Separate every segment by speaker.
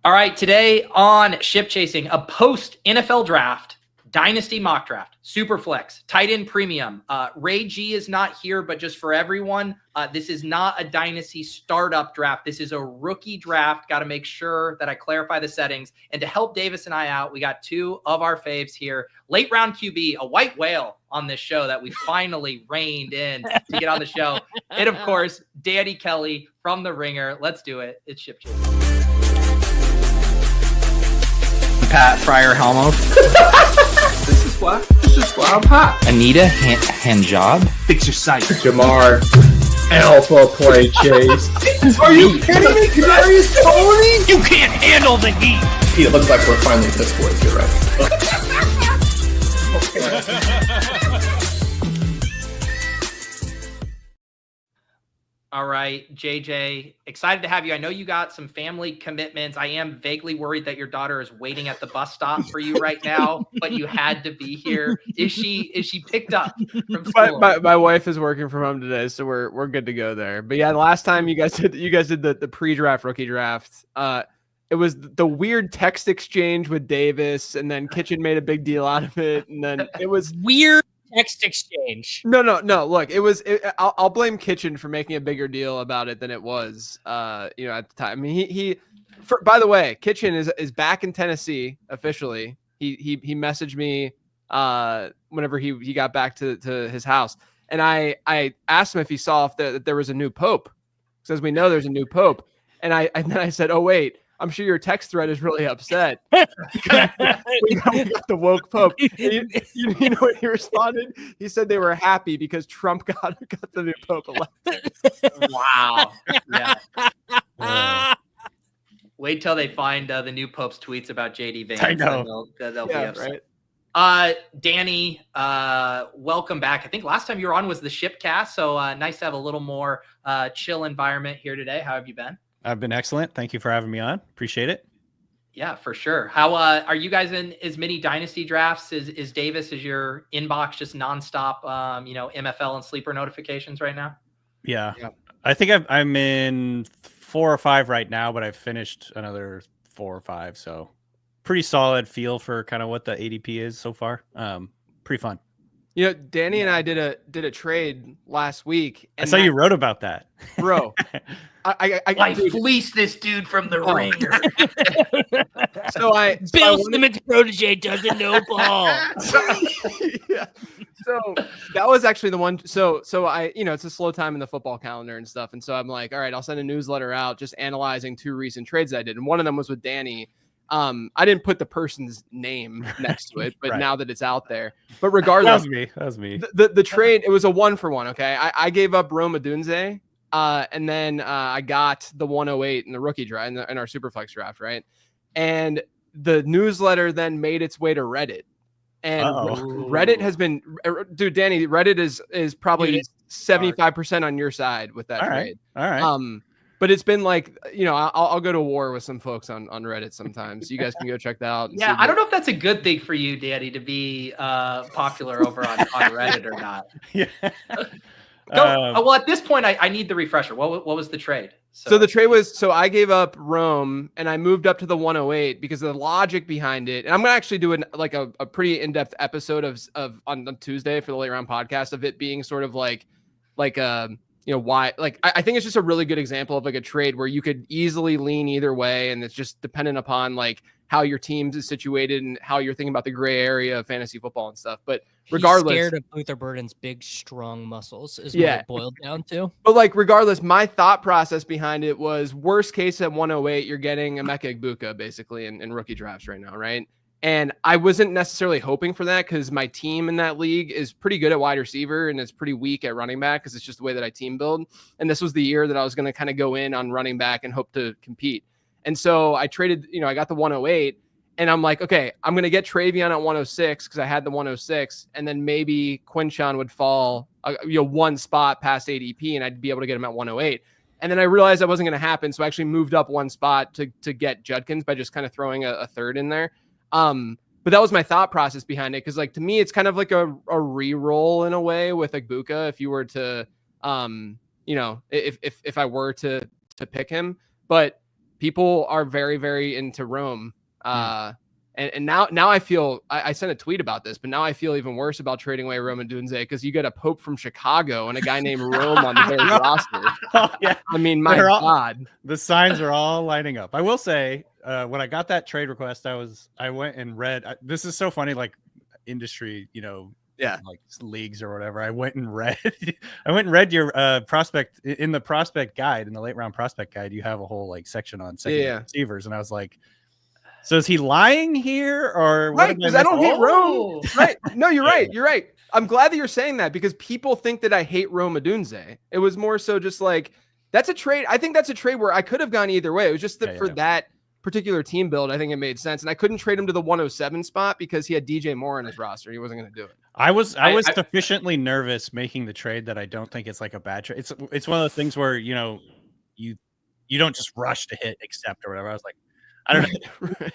Speaker 1: All right, today on Ship Chasing, a post-NFL draft, Dynasty mock draft, Superflex, tight end premium. Ray G is not here, but just for everyone, this is not a Dynasty startup draft. This is a rookie draft. Got to make sure that I clarify the settings. And to help Davis and I out, we got two of our faves here. Late round QB, a white whale on this show that we finally reined in to get on the show. And of course, Danny Kelly from The Ringer. Let's do it. It's Ship Chasing.
Speaker 2: Pat Fryer Helmo.
Speaker 3: This is why I'm hot.
Speaker 2: Anita Handjob.
Speaker 3: Fix your sight.
Speaker 4: Jamar Alpha Play Chase.
Speaker 3: Are you kidding me? Kadarius Toney?
Speaker 1: You can't handle the heat.
Speaker 4: It looks like we're finally this boys. You're right.
Speaker 1: All right, JJ, excited to have you. I know you got some family commitments. I am vaguely worried that your daughter is waiting at the bus stop for you right now, but you had to be here. Is she picked up from school?
Speaker 5: My wife is working from home today, so we're good to go there. But yeah, the last time you guys did the pre-draft rookie draft, it was the weird text exchange with Davis, and then Kitchen made a big deal out of it, and then it was
Speaker 6: weird text exchange.
Speaker 5: No. Look, I'll blame Kitchen for making a bigger deal about it than it was. At the time. I mean, by the way, Kitchen is back in Tennessee officially. He messaged me whenever he got back to his house, and I asked him if he saw that there was a new pope, because as we know, there's a new pope, and then I said, oh wait, I'm sure your text thread is really upset. we got the woke pope. You know what he responded? He said they were happy because Trump got the new pope elected.
Speaker 1: Wow. Yeah. Wait till they find the new pope's tweets about JD Vance.
Speaker 2: I know.
Speaker 1: They'll be upset. Right. Danny, welcome back. I think last time you were on was the Shipcast, so nice to have a little more chill environment here today. How have you been?
Speaker 7: I've been excellent. Thank you for having me on. Appreciate it.
Speaker 1: Yeah, for sure. How are you guys in as many Dynasty drafts? Is Davis, is your inbox just nonstop, MFL and sleeper notifications right now?
Speaker 7: Yeah. I think I'm in 4 or 5 right now, but I've finished another 4 or 5. So pretty solid feel for kind of what the ADP is so far. Pretty fun.
Speaker 5: Danny and I did a trade last week.
Speaker 7: And I saw you wrote about that,
Speaker 5: bro.
Speaker 1: I fleeced this dude from The Ringer.
Speaker 5: So
Speaker 6: Bill Simmons' protege doesn't know ball.
Speaker 5: Yeah. So that was actually the one. So I, it's a slow time in the football calendar and stuff. And so I'm like, all right, I'll send a newsletter out just analyzing 2 recent trades I did. And one of them was with Danny. I didn't put the person's name next to it, but now that it's out there. But regardless,
Speaker 7: that was me.
Speaker 5: The trade, it was a 1-for-1. Okay, I gave up Rome Odunze, and then I got the 108 in the rookie draft in our Superflex draft, right? And the newsletter then made its way to Reddit, and Reddit has been, dude, Danny, Reddit is probably 75% on your side with that trade.
Speaker 7: All right.
Speaker 5: But it's been like, I'll go to war with some folks on Reddit sometimes. You guys can go check that out.
Speaker 1: Yeah, I don't know if that's a good thing for you, Danny, to be popular over on Reddit or not.
Speaker 7: Yeah.
Speaker 1: Well, at this point, I need the refresher. What was the trade?
Speaker 5: So the trade was, so I gave up Rome and I moved up to the 108 because of the logic behind it. And I'm going to actually do a pretty in-depth episode of on Tuesday for the Late Round podcast of it being sort of like why, I think it's just a really good example of a trade where you could easily lean either way. And it's just dependent upon how your team is situated and how you're thinking about the gray area of fantasy football and stuff. But regardless,
Speaker 6: he's scared of Luther Burden's big, strong muscles is what it boiled down to.
Speaker 5: But regardless, my thought process behind it was worst case at 108, you're getting Emeka Egbuka basically in rookie drafts right now. Right. And I wasn't necessarily hoping for that because my team in that league is pretty good at wide receiver and it's pretty weak at running back because it's just the way that I team build. And this was the year that I was going to kind of go in on running back and hope to compete. And so I traded, I got the 108 and I'm like, okay, I'm going to get Travion at 106 because I had the 106. And then maybe Quinshon would fall, one spot past ADP and I'd be able to get him at 108. And then I realized that wasn't going to happen. So I actually moved up 1 spot to get Judkins by just kind of throwing a third in there. But that was my thought process behind it. Cause to me, it's kind of like a re-roll in a way with Egbuka. If you were to, if I were to pick him, but people are very, very into Rome. And now I feel I sent a tweet about this, but now I feel even worse about trading away Rome Odunze because you get a Pope from Chicago and a guy named Rome on the Bears roster.
Speaker 7: Oh, yeah.
Speaker 5: I mean, my God,
Speaker 7: The signs are all lining up. I will say, when I got that trade request, I went and read. This is so funny, like industry, like leagues or whatever. I went and read your prospect in the prospect guide, in the late round prospect guide. You have a whole like section on secondary receivers, and I was like, so is he lying here or what?
Speaker 5: Right, because I don't hate Rome. Right. No, you're right. You're right. I'm glad that you're saying that because people think that I hate Rome Odunze. It was more so just like, that's a trade. I think that's a trade where I could have gone either way. It was just that for that particular team build, I think it made sense. And I couldn't trade him to the 107 spot because he had DJ Moore on his roster. He wasn't going to do it.
Speaker 7: I was sufficiently nervous making the trade that I don't think it's like a bad trade. It's one of those things where, you don't just rush to hit accept or whatever. I was like, I don't know.
Speaker 5: Right.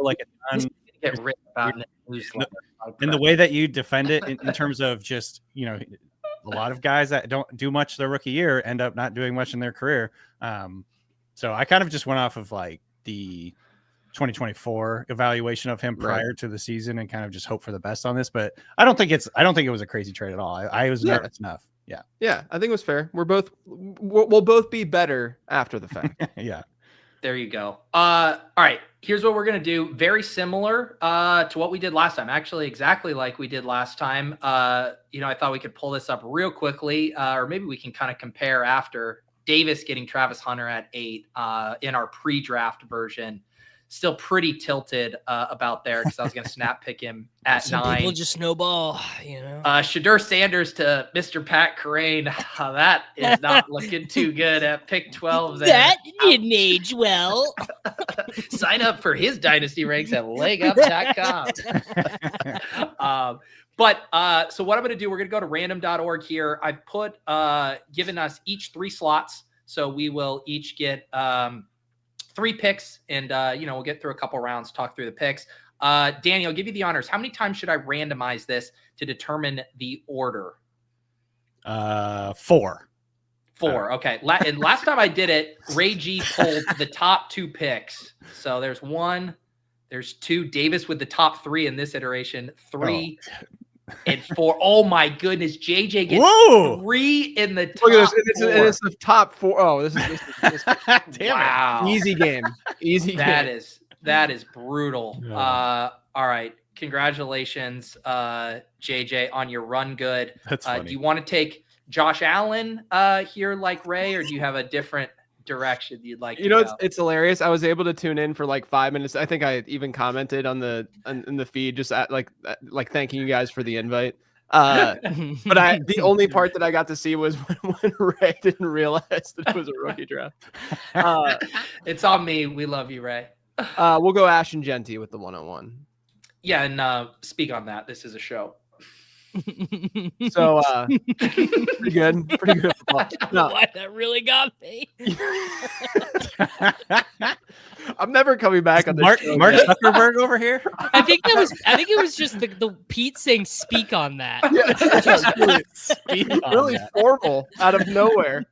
Speaker 7: Like
Speaker 1: Get written about in
Speaker 7: the way that you defend it in terms of just, a lot of guys that don't do much their rookie year end up not doing much in their career. So I kind of just went off of like the 2024 evaluation of him prior to the season and kind of just hope for the best on this. But I don't think it was a crazy trade at all. I was nervous enough. Yeah.
Speaker 5: Yeah. I think it was fair. We'll both be better after the fact.
Speaker 7: Yeah.
Speaker 1: There you go. All right. Here's what we're going to do. Very similar to what we did last time. Actually, exactly like we did last time. I thought we could pull this up real quickly, or maybe we can kind of compare after Davis getting Travis Hunter at 8 in our pre-draft version. Still pretty tilted about there because I was going to snap pick him at 9.
Speaker 6: People just snowball,
Speaker 1: Shadur Sanders to Mr. Pat Crane. That is not looking too good at pick 12 there.
Speaker 6: That didn't age well.
Speaker 1: Sign up for his dynasty ranks at legup.com. So what I'm going to do, we're going to go to random.org here. I've put given us each 3 slots. So we will each get 3 picks and, we'll get through a couple rounds, talk through the picks. Danny, I'll give you the honors. How many times should I randomize this to determine the order?
Speaker 7: 4.
Speaker 1: 4. Okay. And last time I did it, Ray G pulled the top 2 picks. So there's 1, there's 2. Davis with the top 3 in this iteration. 3 and 4. Oh my goodness. JJ gets 3 in the top. Look at this.
Speaker 5: And it's the top 4. Oh, this is
Speaker 1: wow.
Speaker 5: Easy game.
Speaker 1: That is brutal. All right. Congratulations, JJ, on your run good.
Speaker 7: That's funny.
Speaker 1: Do you want to take Josh Allen here like Ray, or do you have a different direction you'd like to go?
Speaker 5: It's hilarious. I was able to tune in for like 5 minutes. I think I even commented in the feed just at like thanking you guys for the invite. But the only part that I got to see was when Ray didn't realize that it was a rookie draft.
Speaker 1: It's on me. We love you, Ray.
Speaker 5: We'll go Ash and Genty with the 101.
Speaker 1: Yeah, and speak on that. This is a show.
Speaker 5: So pretty good football. No.
Speaker 6: What? That really got me.
Speaker 5: I'm never coming back on this
Speaker 7: Mark
Speaker 5: show
Speaker 7: Zuckerberg over here.
Speaker 6: I think it was just the Pete saying speak on that.
Speaker 5: Really formal out of nowhere.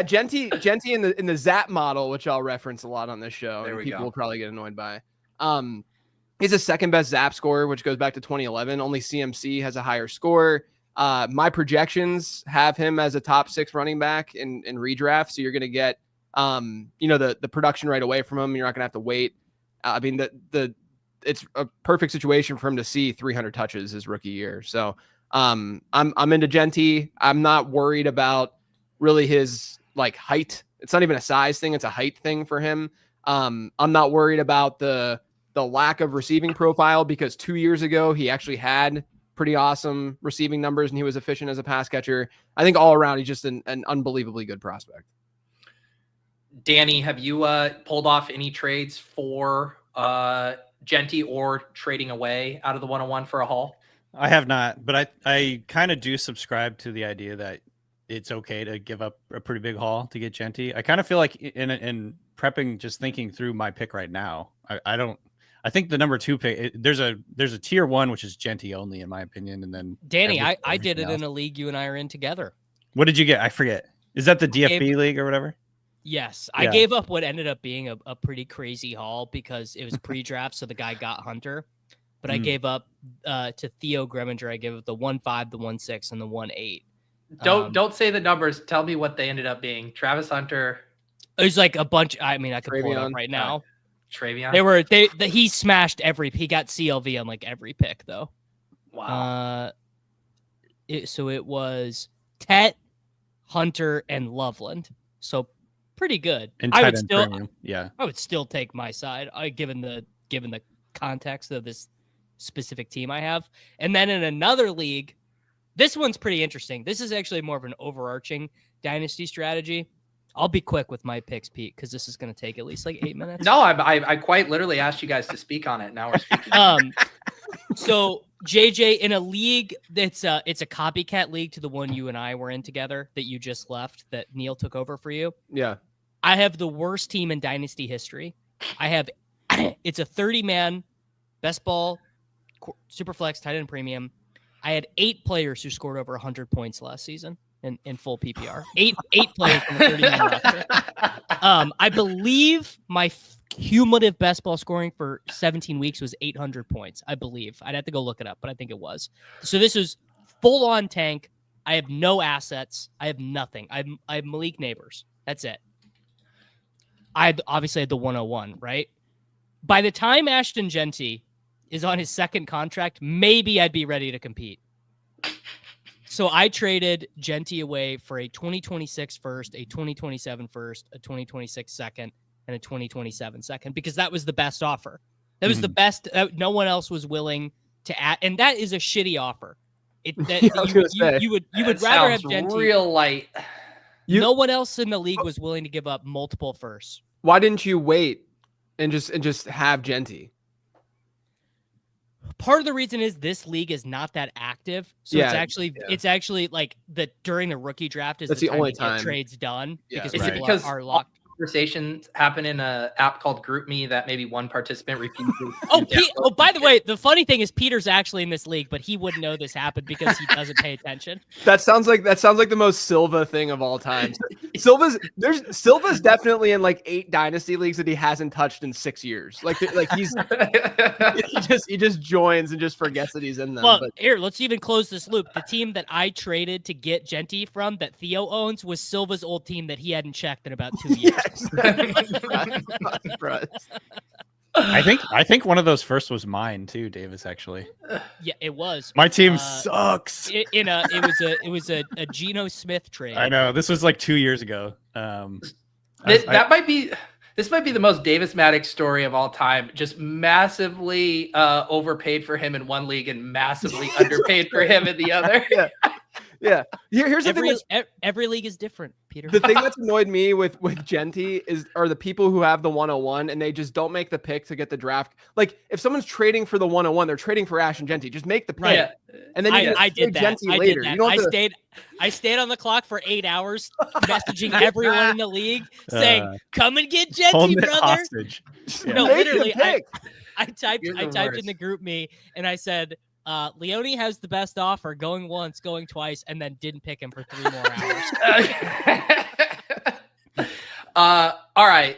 Speaker 5: Genty in the Zap model, which I'll reference a lot on this show, and people will probably get annoyed by. He's a second best Zap scorer, which goes back to 2011. Only CMC has a higher score. My projections have him as a top 6 running back in redraft. So you're going to get, the production right away from him. You're not going to have to wait. I mean, it's a perfect situation for him to see 300 touches his rookie year. So I'm into Genty. I'm not worried about really his like height. It's not even a size thing. It's a height thing for him. I'm not worried about the lack of receiving profile because 2 years ago he actually had pretty awesome receiving numbers and he was efficient as a pass catcher. I think all around he's just an unbelievably good prospect.
Speaker 1: Danny, have you pulled off any trades for Genty or trading away out of the 101 for a haul?
Speaker 7: I have not, but I kind of do subscribe to the idea that it's okay to give up a pretty big haul to get Genty. I kind of feel like in prepping, just thinking through my pick right now, I think the number 2 pick, there's a tier 1, which is Genty only, in my opinion. And then
Speaker 6: Danny, I did it in a league you and I are in together.
Speaker 7: What did you get? I forget. Is that the DFB league or whatever?
Speaker 6: Yes, I gave up what ended up being a pretty crazy haul because it was pre-draft, so the guy got Hunter. But I gave up to Theo Greminger. I gave up the 1.5, the 1.6, and the 1.8.
Speaker 1: Don't say the numbers. Tell me what they ended up being. Travis Hunter.
Speaker 6: It was like a bunch. I mean, I could pull it up right now.
Speaker 1: Travion.
Speaker 6: He smashed he got CLV on like every pick though.
Speaker 1: Wow.
Speaker 6: So it was Tet, Hunter, and Loveland. So pretty good.
Speaker 7: And
Speaker 6: I would still,
Speaker 7: premium. Yeah,
Speaker 6: I would still take my side, given the context of this specific team I have. And then in another league, this one's pretty interesting. This is actually more of an overarching dynasty strategy. I'll be quick with my picks, Pete, because this is going to take at least like 8 minutes.
Speaker 1: No, I quite literally asked you guys to speak on it. Now we're speaking.
Speaker 6: So JJ, in a league it's a copycat league to the one you and I were in together that you just left, that Neil took over for you.
Speaker 5: Yeah.
Speaker 6: I have the worst team in dynasty history. It's a 30-man best ball, super flex, tight end premium. I had 8 players who scored over 100 points last season in full PPR. Eight players from the 30-man roster. I believe my cumulative best ball scoring for 17 weeks was 800 points. I believe. I'd have to go look it up, but I think it was. So this was full on tank. I have no assets. I have nothing. I have Malik Neighbors. That's it. I obviously had the 101, right? By the time Ashton Genty is on his second contract, maybe I'd be ready to compete. So I traded Genty away for a 2026 first, a 2027 first, a 2026 second, and a 2027 second, because that was the best offer. That was the best. No one else was willing to add, and that is a shitty offer. You would rather have Genty.
Speaker 1: Real light.
Speaker 6: No one else in the league was willing to give up multiple firsts.
Speaker 5: Why didn't you wait and just have Genty?
Speaker 6: Part of the reason is this league is not that active, so it's actually like during the rookie draft is the only time trades done because people are locked.
Speaker 1: Conversations happen in an app called GroupMe that maybe one participant refuses.
Speaker 6: By the way, the funny thing is Peter's actually in this league, but he wouldn't know this happened because he doesn't pay attention.
Speaker 5: That sounds like the most Silva thing of all time. Silva's definitely in like 8 dynasty leagues that he hasn't touched in 6 years. Like he's he just joins and just forgets that he's in them.
Speaker 6: Well, here, let's even close this loop. The team that I traded to get Genty from that Theo owns was Silva's old team that he hadn't checked in about 2 years.
Speaker 7: I think one of those first was mine too, Davis. Actually,
Speaker 6: yeah, it was.
Speaker 7: My team sucks.
Speaker 6: It was a Geno Smith trade.
Speaker 7: I know, this was like 2 years ago.
Speaker 1: This might be the most Davis Maddox story of all time. Just massively overpaid for him in one league and massively underpaid for him in the other.
Speaker 5: Yeah. Here's the thing.
Speaker 6: Every league is different, Peter.
Speaker 5: The thing that's annoyed me with Genty are the people who have the 101 and they just don't make the pick to get the draft. Like if someone's trading for the 101, they're trading for Ashton Genty. Just make the pick.
Speaker 6: Right.
Speaker 5: And then
Speaker 6: I did that.
Speaker 5: Genty later.
Speaker 6: I did that. I stayed on the clock for 8 hours, messaging everyone in the league saying, "Come and get Genty, brother." No, literally, I typed in the group me and I said, Leone has the best offer, going once, going twice, and then didn't pick him for 3 more hours.
Speaker 1: All right,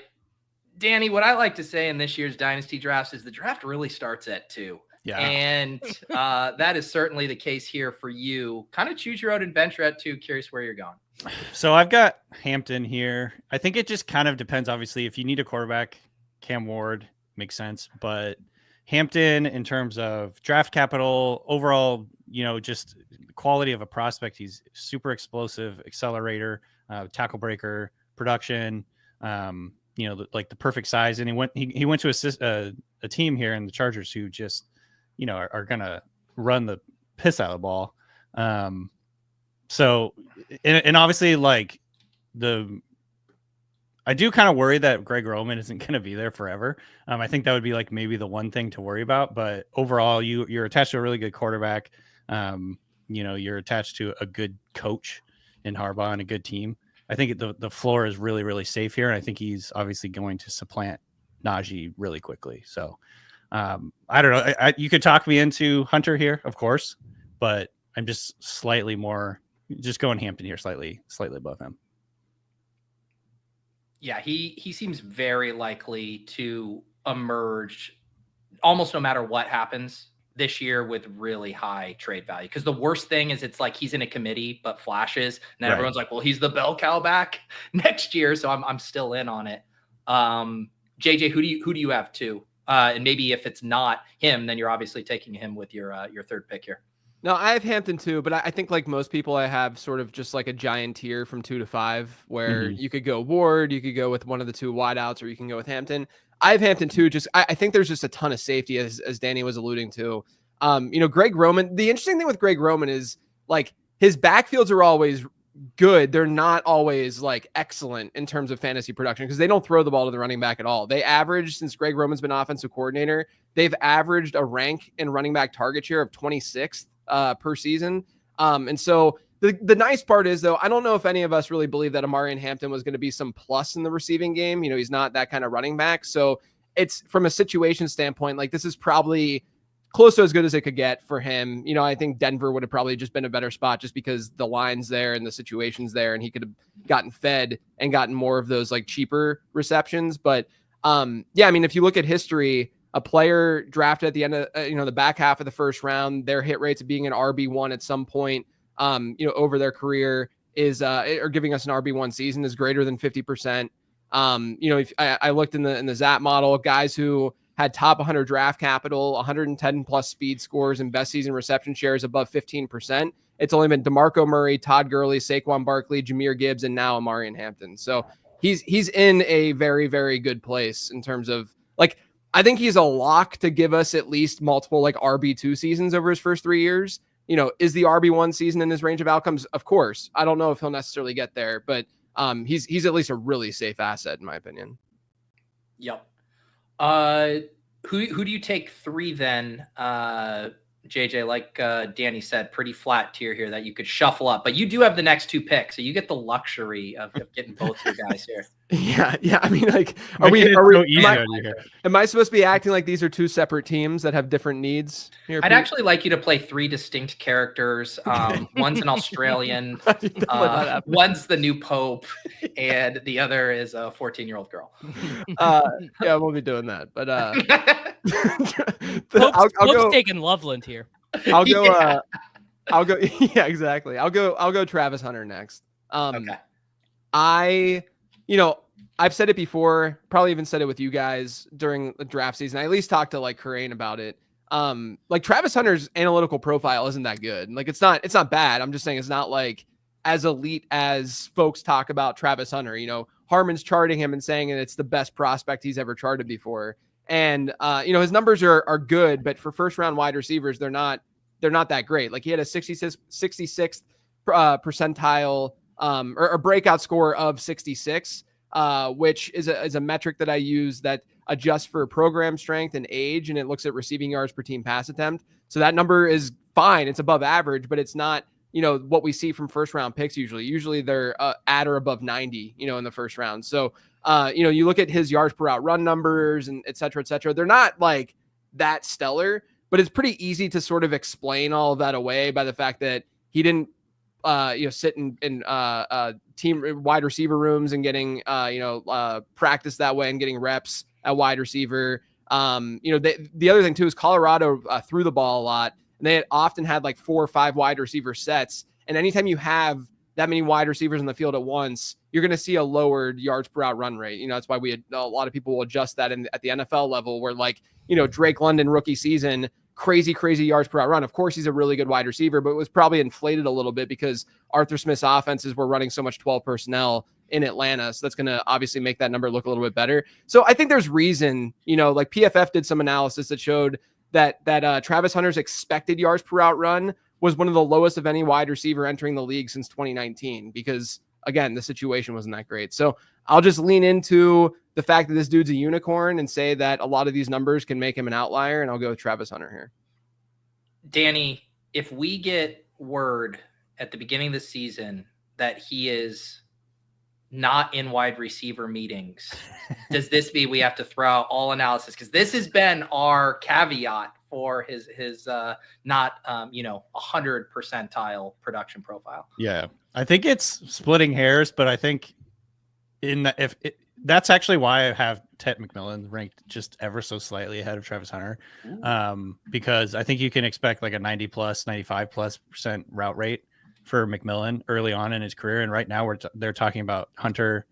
Speaker 1: Danny, what I like to say in this year's Dynasty drafts is the draft really starts at 2. Yeah. And that is certainly the case here for you. Kind of choose your own adventure at 2. Curious where you're going.
Speaker 7: So I've got Hampton here. I think it just kind of depends. Obviously, if you need a quarterback, Cam Ward makes sense, but Hampton, in terms of draft capital, overall, just quality of a prospect, he's super explosive, accelerator, tackle breaker, production, like the perfect size. And he went to assist a team here in the Chargers who just, are going to run the piss out of the ball. So, and obviously, like I do kind of worry that Greg Roman isn't going to be there forever. I think that would be like maybe the one thing to worry about. But overall, you're attached to a really good quarterback. You're attached to a good coach in Harbaugh and a good team. I think the floor is really, really safe here. And I think he's obviously going to supplant Najee really quickly. So I don't know. You could talk me into Hunter here, of course, but I'm just slightly more just going Hampton here, slightly above him.
Speaker 1: Yeah, he seems very likely to emerge almost no matter what happens this year with really high trade value. Because the worst thing is it's like he's in a committee but flashes, and then everyone's like, well, he's the bell cow back next year. So I'm still in on it. JJ, who do you have too? And maybe if it's not him, then you're obviously taking him with your third pick here.
Speaker 5: No, I have Hampton too, but I think like most people, I have sort of just like a giant tier from 2 to 5, where you could go Ward, you could go with one of the two wideouts, or you can go with Hampton. I have Hampton too. Just I think there's just a ton of safety, as Danny was alluding to. Greg Roman. The interesting thing with Greg Roman is like his backfields are always good. They're not always like excellent in terms of fantasy production because they don't throw the ball to the running back at all. They average, since Greg Roman's been offensive coordinator, they've averaged a rank in running back target share of 26th per season. And so the nice part is, though, I don't know if any of us really believe that Amarian Hampton was going to be some plus in the receiving game. He's not that kind of running back. So it's, from a situation standpoint, like this is probably close to as good as it could get for him. I think Denver would have probably just been a better spot just because the line's there and the situation's there, and he could have gotten fed and gotten more of those like cheaper receptions. But if you look at history, a player drafted at the end of the back half of the first round, their hit rates of being an RB1 at some point over their career is or giving us an RB1 season is greater than 50%. If I looked in the Zap model, guys who had top 100 draft capital, 110 plus speed scores, and best season reception shares above 15%. It's only been DeMarco Murray, Todd Gurley, Saquon Barkley, Jahmyr Gibbs, and now Amarian Hampton. So he's in a very, very good place in terms of like, I think he's a lock to give us at least multiple like RB2 seasons over his first 3 years. Is the RB1 season in his range of outcomes? Of course. I don't know if he'll necessarily get there, but he's at least a really safe asset in my opinion.
Speaker 1: Yep. Who do you take 3 then? JJ, like Danny said, pretty flat tier here that you could shuffle up, but you do have the next 2 picks, so you get the luxury of getting both your guys here.
Speaker 5: Yeah. I mean, like, am I supposed to be acting like these are 2 separate teams that have different needs here?
Speaker 1: I'd actually like you to play 3 distinct characters. One's an Australian, one's the new Pope, and the other is a 14-year-old girl.
Speaker 5: Yeah, we'll be doing that, but
Speaker 6: Pope's taking Loveland here.
Speaker 5: I'll go. Yeah, exactly. I'll go Travis Hunter next.
Speaker 1: Okay.
Speaker 5: I've said it before, probably even said it with you guys during the draft season. I at least talked to like Corain about it. Like Travis Hunter's analytical profile isn't that good. Like it's not bad. I'm just saying it's not like as elite as folks talk about Travis Hunter. Harmon's charting him and saying that it's the best prospect he's ever charted before. And his numbers are good, but for first round wide receivers, they're not that great. Like he had a 66th percentile or breakout score of 66, which is a metric that I use that adjusts for program strength and age, and it looks at receiving yards per team pass attempt. So that number is fine. It's above average, but it's not, what we see from first round picks usually. Usually they're at or above 90, in the first round. So, you look at his yards per route run numbers and et cetera, et cetera. They're not like that stellar, but it's pretty easy to sort of explain all of that away by the fact that he didn't, sit in team wide receiver rooms and getting, practice that way and getting reps at wide receiver. The other thing too is Colorado threw the ball a lot, and they had often had like 4 or 5 wide receiver sets. And anytime you have that many wide receivers in the field at once, you're going to see a lowered yards per route run rate. That's why a lot of people will adjust that at the NFL level, where like, Drake London rookie season, crazy yards per route run. Of course, he's a really good wide receiver, but it was probably inflated a little bit because Arthur Smith's offenses were running so much 12 personnel in Atlanta. So that's going to obviously make that number look a little bit better. So I think there's reason, like PFF did some analysis that showed that Travis Hunter's expected yards per route run was one of the lowest of any wide receiver entering the league since 2019, because again, the situation wasn't that great. So I'll just lean into the fact that this dude's a unicorn and say that a lot of these numbers can make him an outlier, and I'll go with Travis Hunter here.
Speaker 1: Danny, if we get word at the beginning of the season that he is not in wide receiver meetings, does this mean we have to throw out all analysis? Because this has been our caveat for his not 100 percentile production profile.
Speaker 7: Yeah, I think it's splitting hairs, but I think that's actually why I have Tet McMillan ranked just ever so slightly ahead of Travis Hunter, because I think you can expect like a 90 plus, 95 plus % route rate for McMillan early on in his career. And right now they're talking about Hunter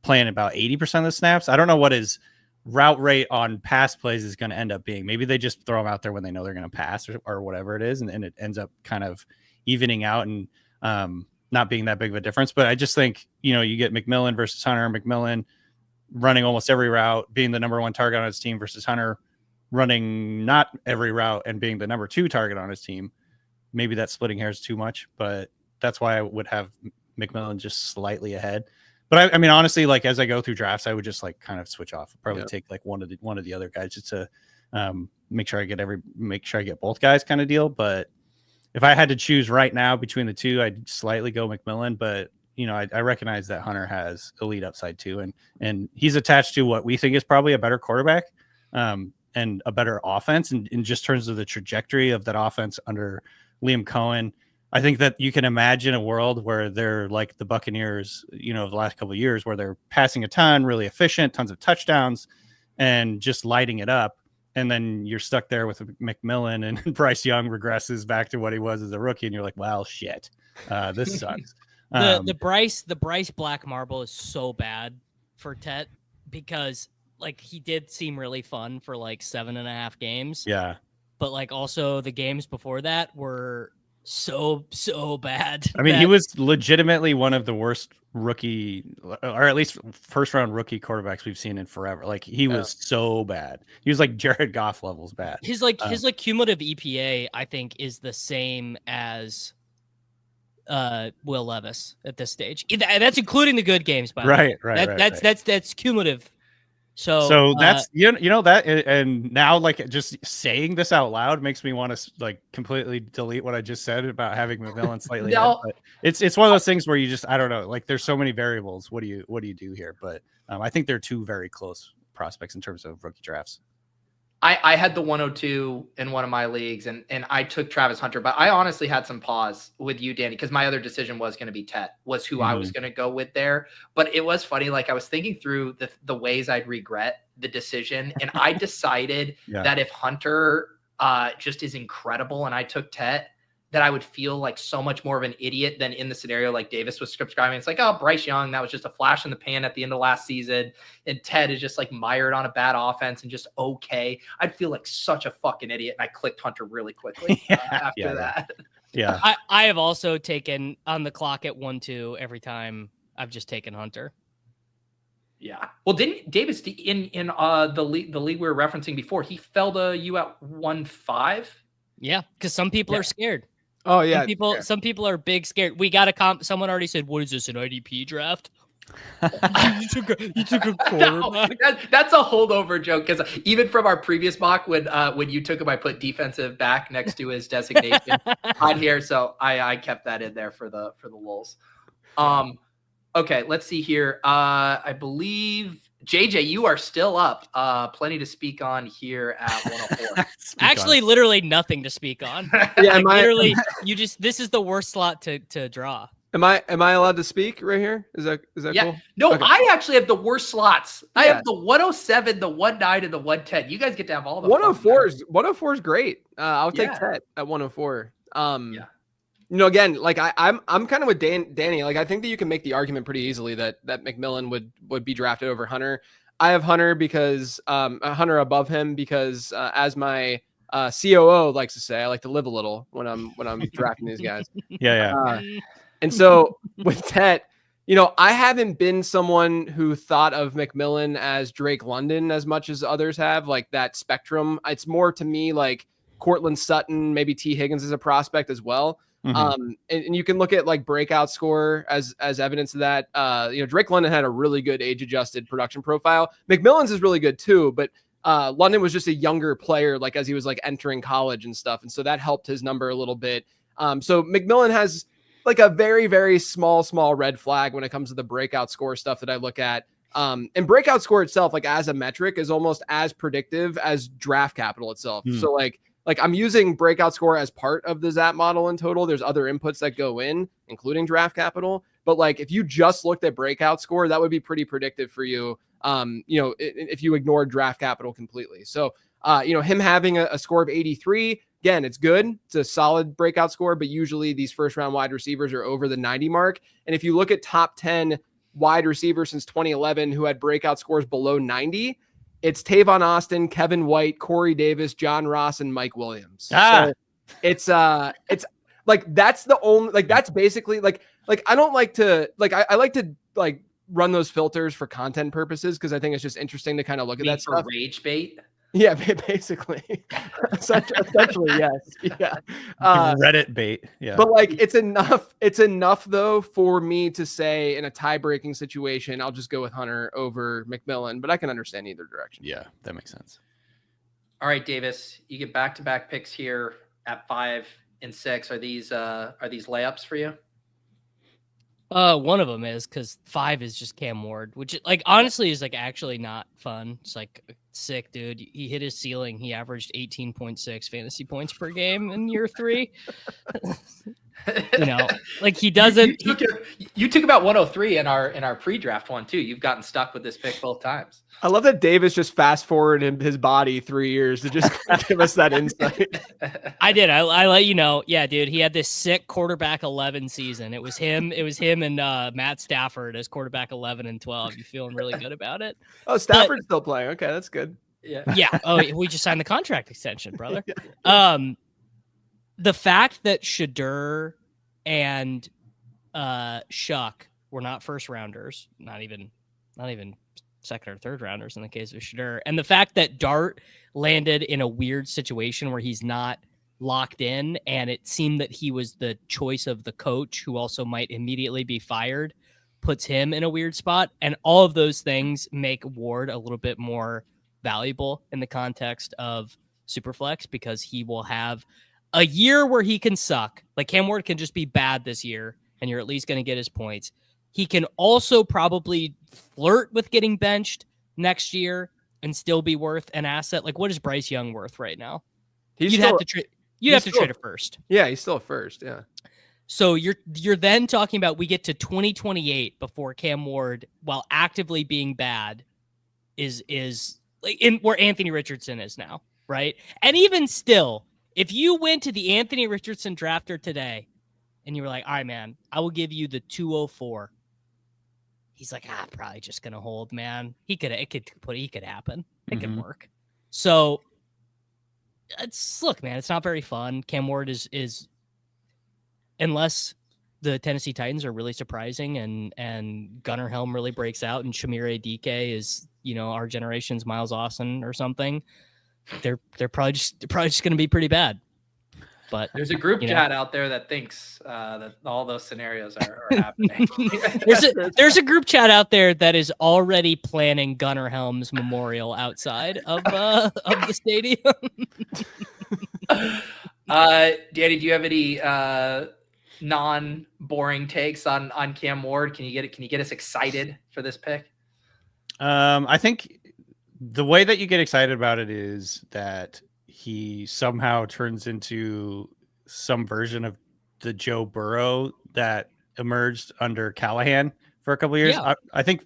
Speaker 7: playing about 80% of the snaps. I don't know what his route rate on pass plays is going to end up being. Maybe they just throw him out there when they know they're going to pass or whatever it is. And it ends up kind of evening out and not being that big of a difference. But I just think, you get McMillan versus Hunter, McMillan running almost every route, being the number 1 target on his team versus Hunter running not every route and being the number 2 target on his team. Maybe that splitting hairs too much, but that's why I would have McMillan just slightly ahead. But I mean, honestly, like as I go through drafts, I would just like kind of switch off. Probably take like one of the other guys just to make sure I get both guys kind of deal. But if I had to choose right now between the two, I'd slightly go McMillan. But I recognize that Hunter has elite upside too, and he's attached to what we think is probably a better quarterback and a better offense. And in just terms of the trajectory of that offense under Liam Cohen, I think that you can imagine a world where they're like the Buccaneers, of the last couple of years, where they're passing a ton, really efficient, tons of touchdowns, and just lighting it up. And then you're stuck there with McMillan, and Bryce Young regresses back to what he was as a rookie, and you're like, well, shit, this sucks.
Speaker 6: The Bryce Black Marble is so bad for Tet because like he did seem really fun for like 7.5 games.
Speaker 7: Yeah.
Speaker 6: But like also the games before that were so bad.
Speaker 7: I mean, he was legitimately one of the worst rookie, or at least first round rookie quarterbacks we've seen in forever. Like he was so bad. He was like Jared Goff levels bad. His
Speaker 6: cumulative EPA, I think, is the same as Will Levis at this stage. That's including the good games, by the way.
Speaker 7: Right.
Speaker 6: That's cumulative.
Speaker 7: So that's that, and now like just saying this out loud makes me want to like completely delete what I just said about having McMillan slightly.
Speaker 1: No.
Speaker 7: But it's one of those things where you just, I don't know, like there's so many variables. What do you do here? But I think they're two very close prospects in terms of rookie drafts.
Speaker 1: I had the 102 in one of my leagues, and I took Travis Hunter, but I honestly had some pause with you, Danny, because my other decision was going to be Tet, was who I was going to go with there. But it was funny, like I was thinking through the ways I'd regret the decision, and I decided that if Hunter just is incredible and I took Tet, that I would feel like so much more of an idiot than in the scenario like Davis was describing. It's like, oh, Bryce Young, that was just a flash in the pan at the end of last season. And Ted is just like mired on a bad offense and just okay. I'd feel like such a fucking idiot. And I clicked Hunter really quickly after that.
Speaker 7: Yeah.
Speaker 6: I have also taken on the clock at 1-2 every time I've just taken Hunter.
Speaker 1: Yeah. Well, didn't Davis in the league we were referencing before, he fell to you at 1-5? Yeah.
Speaker 6: Because some people are scared.
Speaker 5: Oh yeah,
Speaker 6: some people are big scared. We got someone already said, "What is this, an IDP draft?" you took a quarterback.
Speaker 1: No, that's a holdover joke because even from our previous mock, when you took him, I put defensive back next to his designation on here, so I kept that in there for the lulz. Okay, let's see here. I believe JJ, you are still up. Plenty to speak on here at 104.
Speaker 6: Actually, literally nothing to speak on.
Speaker 5: Yeah,
Speaker 6: literally, this is the worst slot to draw.
Speaker 5: Am I allowed to speak right here? Is that cool?
Speaker 1: No,
Speaker 5: okay.
Speaker 1: I actually have the worst slots. I have the 107, the 19, and the 110. You guys get to have all the
Speaker 5: 104 is great. I'll take Tet at 104. Again, like I'm kind of with Danny. Like I think that you can make the argument pretty easily that McMillan would be drafted over Hunter. I have Hunter because Hunter above him because as my COO likes to say, I like to live a little when I'm drafting these guys. And so with Tet, I haven't been someone who thought of McMillan as Drake London as much as others have, like that spectrum. It's more to me like Cortland Sutton, maybe T. Higgins as a prospect as well. And you can look at like breakout score as evidence of that. Drake London had a really good age-adjusted production profile. McMillan's is really good too, but London was just a younger player, like as he was like entering college and stuff. And so that helped his number a little bit. So McMillan has like a very, very small red flag when it comes to the breakout score stuff that I look at. And breakout score itself, like as a metric, is almost as predictive as draft capital itself. So like I'm using breakout score as part of the ZAP model in total. There's other inputs that go in, including draft capital. But like, if you just looked at breakout score, that would be pretty predictive for you. If you ignore draft capital completely. So, him having a score of 83, again, it's good. It's a solid breakout score, but usually these first round wide receivers are over the 90 mark. And if you look at top 10 wide receivers since 2011 who had breakout scores below 90, it's Tavon Austin, Kevin White, Corey Davis, John Ross, and Mike Williams. So it's like, that's the only, like, that's basically like I don't like to, like, I like to like run those filters for content purposes, because I think it's just interesting to kind of look at that stuff.
Speaker 1: Rage bait.
Speaker 5: Yeah, basically. Essentially, yes. Yeah.
Speaker 7: Reddit bait. Yeah.
Speaker 5: But like, it's enough though for me to say in a tie-breaking situation, I'll just go with Hunter over McMillan, but I can understand either direction.
Speaker 7: Yeah, that makes sense.
Speaker 1: All right, Davis, you get back-to-back picks here at 5 and 6. Are these layups for you?
Speaker 6: One of them is, because 5 is just Cam Ward, which like honestly is like actually not fun. It's like sick, dude. He hit his ceiling. He averaged 18.6 fantasy points per game in year 3. Like he doesn't.
Speaker 1: You took about 103 in our pre-draft one too. You've gotten stuck with this pick both times.
Speaker 5: I love that Davis just fast forwarded his body 3 years to just give us that insight.
Speaker 6: I did. I let you know. Yeah, dude. He had this sick quarterback 11 season. It was him and Matt Stafford as quarterback 11 and 12. You feeling really good about it?
Speaker 5: Oh, Stafford's still playing. Okay, that's good.
Speaker 1: Yeah.
Speaker 6: Yeah. Oh, we just signed the contract extension, brother. The fact that Shadur and Shuck were not first rounders, not even second or third rounders in the case of Shadur, and the fact that Dart landed in a weird situation where he's not locked in, and it seemed that he was the choice of the coach who also might immediately be fired, puts him in a weird spot. And all of those things make Ward a little bit more valuable in the context of Superflex, because he will have a year where he can suck. Like Cam Ward can just be bad this year, and you're at least going to get his points. He can also probably flirt with getting benched next year and still be worth an asset. Like, what is Bryce Young worth right now? You'd have to trade a first.
Speaker 5: Yeah, he's still a first. Yeah.
Speaker 6: So you're then talking about we get to 2028 before Cam Ward, while actively being bad, is like in where Anthony Richardson is now, right? And even still, if you went to the Anthony Richardson drafter today and you were like, all right, man, I will give you the 204. He's like, probably just going to hold, man. He could happen. It could work. So look, man, it's not very fun. Cam Ward is unless the Tennessee Titans are really surprising and Gunnar Helm really breaks out and Shamir Adike is, our generation's Miles Austin or something, they're probably just going to be pretty bad. But
Speaker 1: there's a group chat out there that thinks that all those scenarios are happening.
Speaker 6: there's a group chat out there that is already planning Gunnar Helm's memorial outside of the stadium.
Speaker 1: Danny, do you have any non-boring takes on Cam Ward? Can you get us excited for this pick?
Speaker 7: I think the way that you get excited about it is that he somehow turns into some version of the Joe Burrow that emerged under Callahan for a couple of years.
Speaker 6: Yeah.
Speaker 7: I think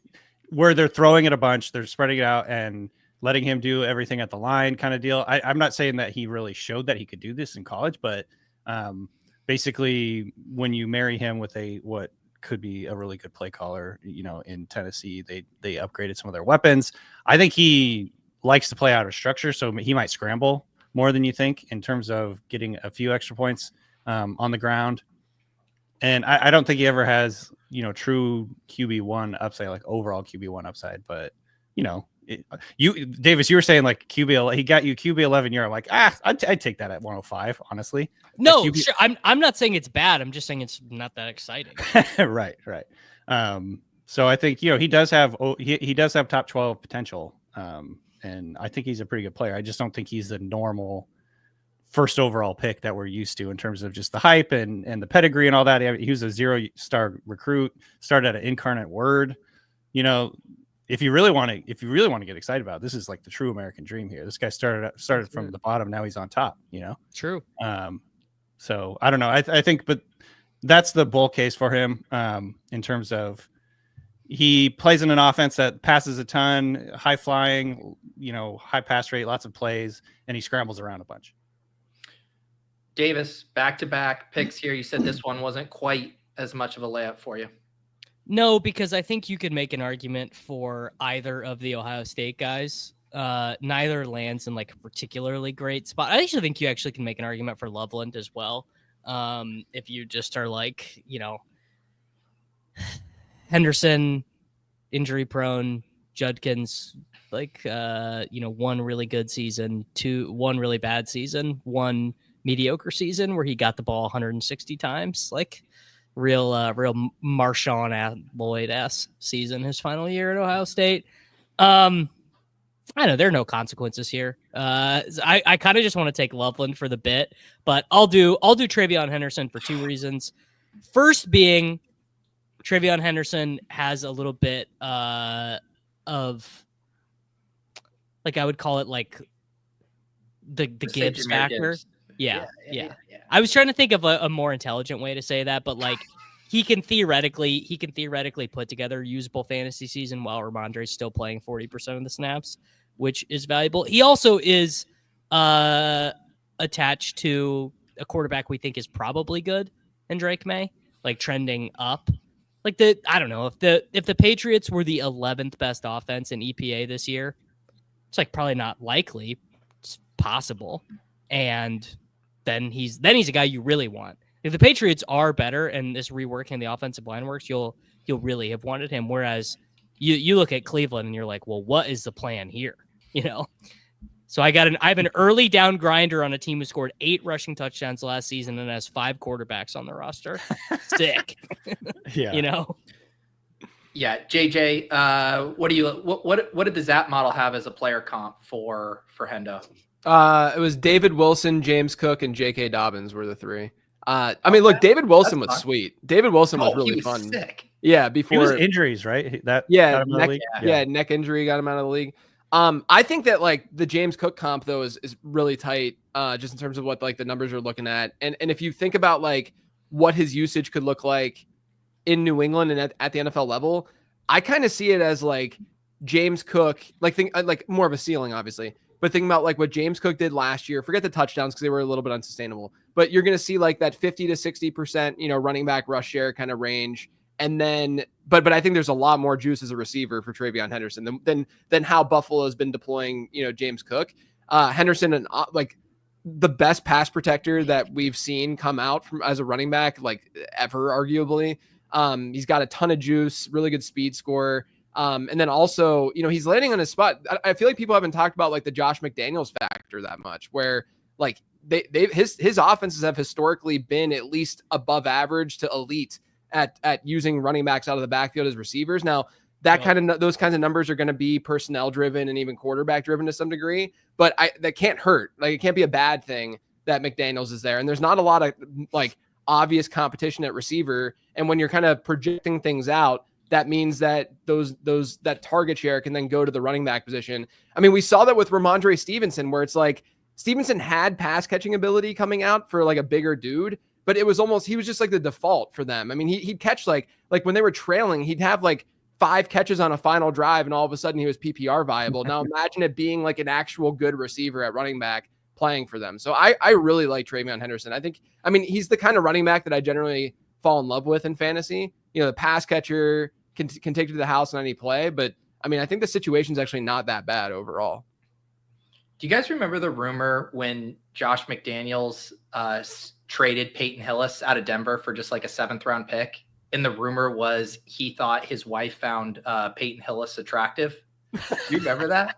Speaker 7: where they're throwing it a bunch, they're spreading it out and letting him do everything at the line kind of deal. I'm not saying that he really showed that he could do this in college, but basically when you marry him with what could be a really good play caller, in Tennessee, they upgraded some of their weapons. I think he likes to play out of structure, so he might scramble more than you think in terms of getting a few extra points on the ground. And I don't think he ever has, true QB1 upside, like overall QB1 upside. But, Davis, you were saying like he got you QB 11 year. I'm like, I'd take that at 105, honestly.
Speaker 6: No, sure. I'm not saying it's bad. I'm just saying it's not that exciting.
Speaker 7: Right. So I think, he does have top 12 potential. And I think he's a pretty good player. I just don't think he's the normal first overall pick that we're used to in terms of just the hype and the pedigree and all that. He was a 0-star recruit, started at an incarnate word. If you really want to get excited about it, this is like the true American dream here. This guy started from the bottom. Now he's on top,
Speaker 6: True.
Speaker 7: So I don't know. I think, but that's the bull case for him in terms of he plays in an offense that passes a ton, high flying, high pass rate, lots of plays, and he scrambles around a bunch.
Speaker 1: Davis, back-to-back picks here. You said this one wasn't quite as much of a layup for you.
Speaker 6: No, because I think you could make an argument for either of the Ohio State guys. Neither lands in like a particularly great spot. I actually think you actually can make an argument for Loveland as well. If you just are like, Henderson, injury prone, Judkins, like, one really good season, one really bad season, one mediocre season where he got the ball 160 times, like real Marshawn Lloyd-esque season his final year at Ohio State. I know there are no consequences here. I kind of just want to take Loveland for the bit, but I'll do Travion Henderson for two reasons. First being Travion Henderson has a little bit of, like, I would call it like the Gibbs factor.
Speaker 1: Gibbs.
Speaker 6: Yeah. I was trying to think of a more intelligent way to say that, but like he can theoretically put together a usable fantasy season while Ramondre's still playing 40% of the snaps, which is valuable. He also is attached to a quarterback we think is probably good in Drake May, like trending up. Like I don't know, if the Patriots were the 11th best offense in EPA this year, it's like probably not likely. It's possible. And then he's a guy you really want. If the Patriots are better and this reworking the offensive line works, you'll really have wanted him. Whereas you look at Cleveland and you're like, well, what is the plan here? So I have an early down grinder on a team who scored 8 rushing touchdowns last season and has 5 quarterbacks on the roster. Sick.
Speaker 7: Yeah.
Speaker 1: Yeah, JJ, what did the Zap model have as a player comp for Hendo?
Speaker 5: It was David Wilson, James Cook, and J.K. Dobbins were the 3. Look, David Wilson was sweet. David Wilson was really fun.
Speaker 1: Sick.
Speaker 5: Yeah, before
Speaker 7: it was injuries, right? Got him out of the league?
Speaker 5: Neck injury got him out of the league. I think that like the James Cook comp though is really tight, just in terms of what like the numbers are looking at, and if you think about like what his usage could look like in New England and at the NFL level, I kind of see it as like James Cook, like more of a ceiling, obviously. But think about like what James Cook did last year. Forget the touchdowns because they were a little bit unsustainable. But you're going to see like that 50 to 60%, running back rush share kind of range. And then, but I think there's a lot more juice as a receiver for Travion Henderson than how Buffalo has been deploying, James Cook. Henderson, and like the best pass protector that we've seen come out from as a running back, like ever, arguably. He's got a ton of juice, really good speed score. And then also, he's landing on his spot. I feel like people haven't talked about like the Josh McDaniels factor that much, where like his offenses have historically been at least above average to elite at using running backs out of the backfield as receivers. Now those kinds of numbers are going to be personnel driven and even quarterback driven to some degree, but that can't hurt. Like it can't be a bad thing that McDaniels is there. And there's not a lot of like obvious competition at receiver. And when you're kind of projecting things out, that means that that target share can then go to the running back position. I mean, we saw that with Ramondre Stevenson, where it's like Stevenson had pass catching ability coming out for like a bigger dude, but it was almost, he was just like the default for them. I mean, he'd catch like when they were trailing, he'd have like 5 catches on a final drive and all of a sudden he was PPR viable. Now imagine it being like an actual good receiver at running back playing for them. So I really like Travion Henderson. I mean, he's the kind of running back that I generally fall in love with in fantasy. The pass catcher can take you to the house on any play, but I mean, I think the situation's actually not that bad overall.
Speaker 1: Do you guys remember the rumor when Josh McDaniels traded Peyton Hillis out of Denver for just like a 7th round pick? And the rumor was he thought his wife found Peyton Hillis attractive. Do you remember that?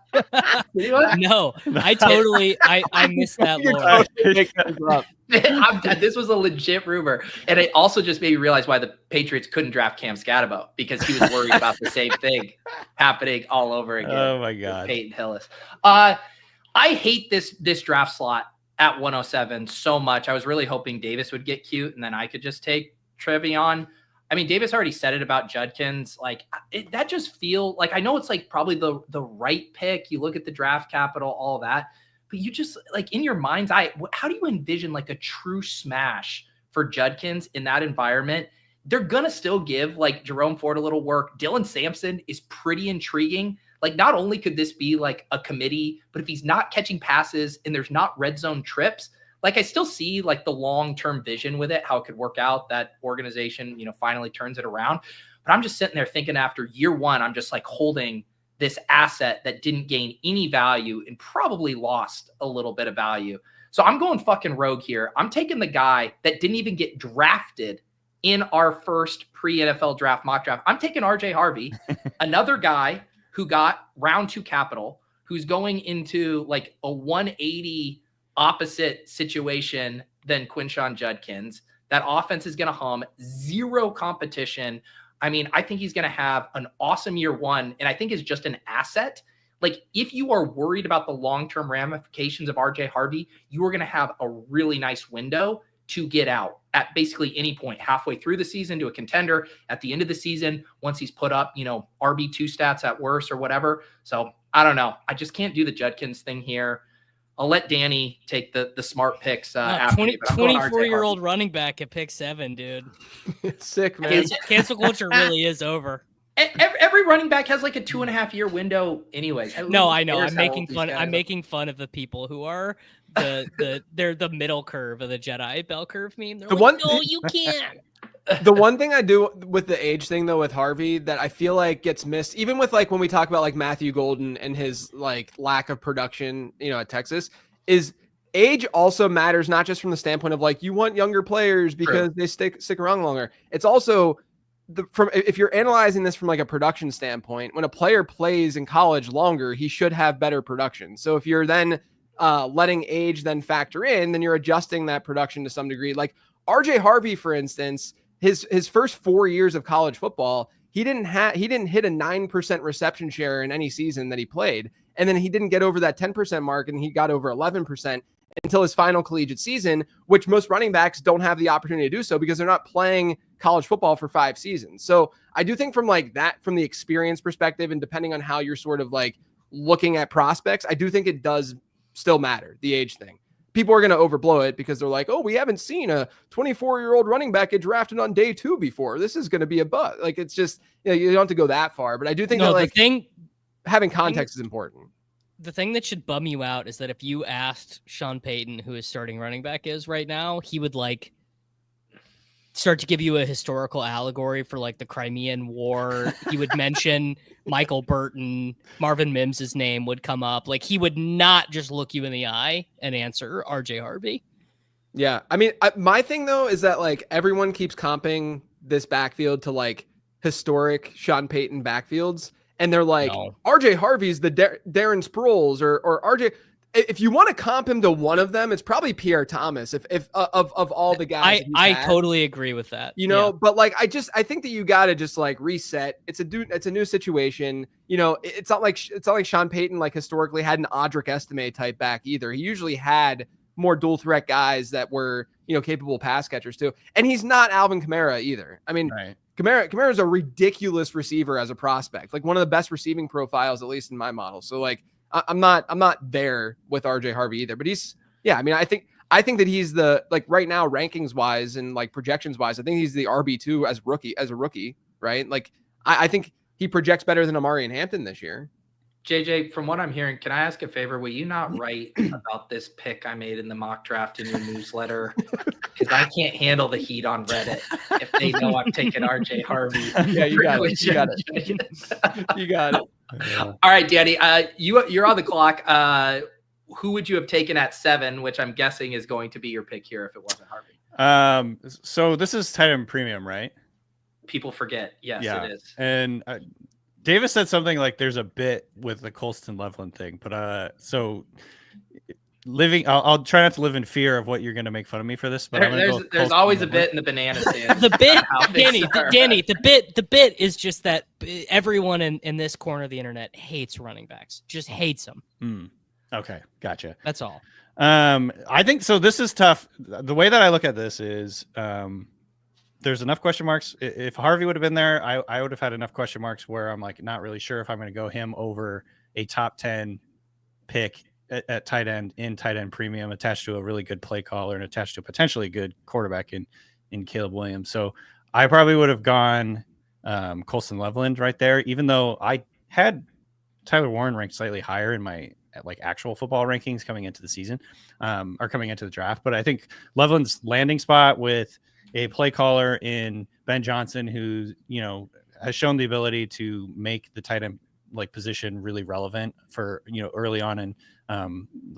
Speaker 6: No, I missed that lore.
Speaker 1: This was a legit rumor. And it also just made me realize why the Patriots couldn't draft Cam Scatterbo, because he was worried about the same thing happening all over again.
Speaker 7: Oh my God.
Speaker 1: Peyton Hillis. I hate this draft slot at 107 so much. I was really hoping Davis would get cute and then I could just take Travion. I mean, Davis already said it about Judkins. Like that just feel like, I know it's like probably the right pick. You look at the draft capital, all of that, but you just like in your mind's eye, how do you envision like a true smash for Judkins in that environment, they're going to still give like Jerome Ford a little work. Dylan Sampson is pretty intriguing. Like, not only could this be like a committee, but if he's not catching passes and there's not red zone trips, like I still see like the long-term vision with it, how it could work out, that organization, finally turns it around. But I'm just sitting there thinking after year one, I'm just like holding this asset that didn't gain any value and probably lost a little bit of value. So I'm going fucking rogue here. I'm taking the guy that didn't even get drafted in our first pre-NFL draft mock draft. I'm taking RJ Harvey, another guy who got round 2 capital, who's going into like a 180 opposite situation than Quinshon Judkins. That offense is going to hum, zero competition. I mean, I think he's going to have an awesome year one, and I think is just an asset. Like, if you are worried about the long-term ramifications of RJ Harvey, you are going to have a really nice window to get out at basically any point, halfway through the season to a contender, at the end of the season, once he's put up, RB2 stats at worst or whatever. So I don't know. I just can't do the Judkins thing here. I'll let Danny take the smart picks.
Speaker 6: 24-year-old running back at pick 7, dude.
Speaker 5: It's sick, man.
Speaker 6: Cancel culture really is over.
Speaker 1: Every running back has like a 2.5-year window anyways.
Speaker 6: No, I know. I'm making fun. I'm making fun of the people who are they're the middle curve of the Jedi bell curve meme. They're no, you can't.
Speaker 5: The one thing I do with the age thing though with Harvey that I feel like gets missed, even with like when we talk about like Matthew Golden and his like lack of production, at Texas, is age also matters, not just from the standpoint of like you want younger players because they stick around longer. It's also if you're analyzing this from like a production standpoint, when a player plays in college longer, he should have better production. So if you're then letting age then factor in, then you're adjusting that production to some degree. Like RJ Harvey, for instance, his first 4 years of college football, he didn't hit a 9% reception share in any season that he played. And then he didn't get over that 10% mark, and he got over 11% until his final collegiate season, which most running backs don't have the opportunity to do so because they're not playing college football for 5 seasons. So I do think from the experience perspective, and depending on how you're sort of like looking at prospects, I do think it does still matter, the age thing. People are going to overblow it because they're like, oh, we haven't seen a 24-year-old running back get drafted on day 2 before. This is going to be a bust. Like, it's just, you don't have to go that far. But I do think having context is important.
Speaker 6: The thing that should bum you out is that if you asked Sean Payton who his starting running back is right now, he would like start to give you a historical allegory for like the Crimean War. He would mention Michael Burton, Marvin Mims' name would come up. Like, he would not just look you in the eye and answer RJ Harvey.
Speaker 5: Yeah. I mean, my thing though, is that like everyone keeps comping this backfield to like historic Sean Payton backfields. And they're like, no. RJ Harvey's the Darren Sproles or RJ. If you want to comp him to one of them, it's probably Pierre Thomas. If of all the guys,
Speaker 6: I totally agree with that.
Speaker 5: But like I think that you got to just like reset. It's a new situation. It's not like Sean Payton like historically had an Audric Estime type back either. He usually had more dual threat guys that were capable pass catchers too. And he's not Alvin Kamara either. I mean. Right. Kamara is a ridiculous receiver as a prospect, like one of the best receiving profiles, at least in my model. So like, I'm not there with RJ Harvey either, but I think that he's the, like right now, rankings wise and like projections wise, I think he's the RB2 as a rookie, right? Like I think he projects better than Amari and Hampton this year.
Speaker 1: JJ, from what I'm hearing, can I ask a favor? Will you not write about this pick I made in the mock draft in your newsletter? Because I can't handle the heat on Reddit if they know I'm taking RJ Harvey.
Speaker 5: Yeah, you got it. You got it.
Speaker 1: All right, Danny, you're on the clock. Who would you have taken at 7, which I'm guessing is going to be your pick here if it wasn't Harvey?
Speaker 7: So this is tight end premium, right?
Speaker 1: People forget. Yes, it is.
Speaker 7: And Davis said something like there's a bit with the Colston Loveland thing, but so I'll try not to live in fear of what you're going to make fun of me for this. But
Speaker 1: there's always a bit in the banana stand.
Speaker 6: The bit, Danny, the bit is just that everyone in this corner of the internet hates running backs, just hates them.
Speaker 7: Okay, gotcha.
Speaker 6: That's all.
Speaker 7: I think so. This is tough. The way that I look at this is, there's enough question marks. If Harvey would have been there, I would have had enough question marks where I'm like not really sure if I'm going to go him over a top 10 pick at tight end in tight end premium, attached to a really good play caller and attached to a potentially good quarterback in Caleb Williams. So I probably would have gone Colson Loveland right there, even though I had Tyler Warren ranked slightly higher in my like actual football rankings coming into the season, or coming into the draft. But I think Loveland's landing spot with a play caller in Ben Johnson, who, you know, has shown the ability to make the tight end like position really relevant for, you know, early on in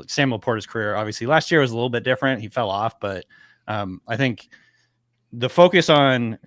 Speaker 7: Samuel Porter's career. Obviously last year was a little bit different. He fell off, but I think the focus on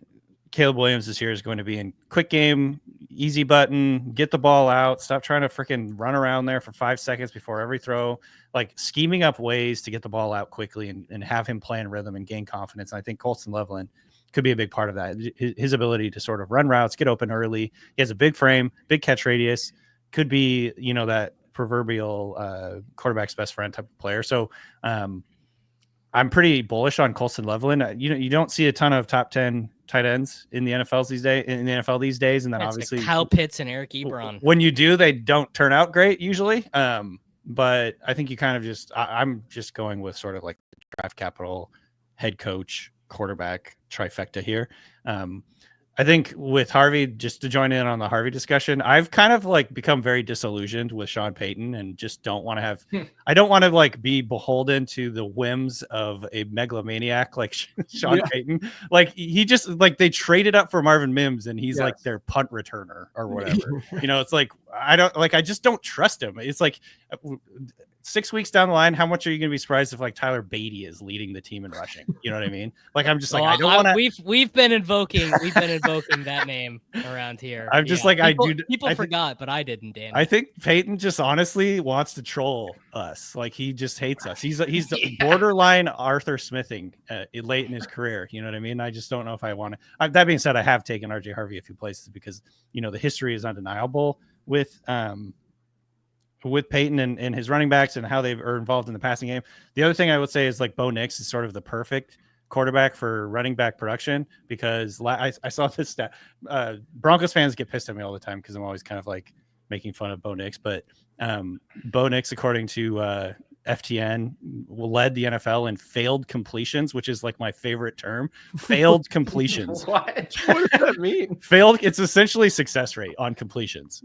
Speaker 7: Caleb Williams this year is going to be in quick game, easy button, get the ball out, stop trying to freaking run around there for 5 seconds before every throw, like scheming up ways to get the ball out quickly and have him play in rhythm and gain confidence. And I think Colson Loveland could be a big part of that. His ability to sort of run routes, get open early. He has a big frame, big catch radius, could be, you know, that proverbial quarterback's best friend type of player. So I'm pretty bullish on Colson Loveland. You don't see a ton of top 10 tight ends in the NFL these days. And then obviously
Speaker 6: like Kyle Pitts and Eric Ebron.
Speaker 7: When you do, they don't turn out great usually. But I think you kind of I'm just going with sort of like the draft capital, head coach, quarterback trifecta here. I think with Harvey, just to join in on the Harvey discussion, I've kind of like become very disillusioned with Sean Payton and just don't want to have, I don't want to like be beholden to the whims of a megalomaniac like Sean Payton. Like he just like, they traded up for Marvin Mims and he's like their punt returner or whatever. You know, it's like, I just don't trust him. It's like 6 weeks down the line, how much are you going to be surprised if like Tyler Beatty is leading the team in rushing? You know what I mean? Like, I'm just like, I don't want to.
Speaker 6: We've been invoking that name around here.
Speaker 7: I'm just
Speaker 6: people forgot, but I didn't. Damn.
Speaker 7: I think Peyton just honestly wants to troll us. Like he just hates us. He's borderline Arthur Smithing late in his career. You know what I mean? I just don't know if I want to. That being said, I have taken RJ Harvey a few places because, you know, the history is undeniable with Peyton and his running backs and how they are involved in the passing game. The other thing I would say is like Bo Nix is sort of the perfect quarterback for running back production because I saw this stat. Broncos fans get pissed at me all the time because I'm always kind of like making fun of Bo Nix, but Bo Nix, according to FTN, led the NFL in failed completions, which is like my favorite term. Failed completions.
Speaker 5: What does that mean?
Speaker 7: Failed. It's essentially success rate on completions.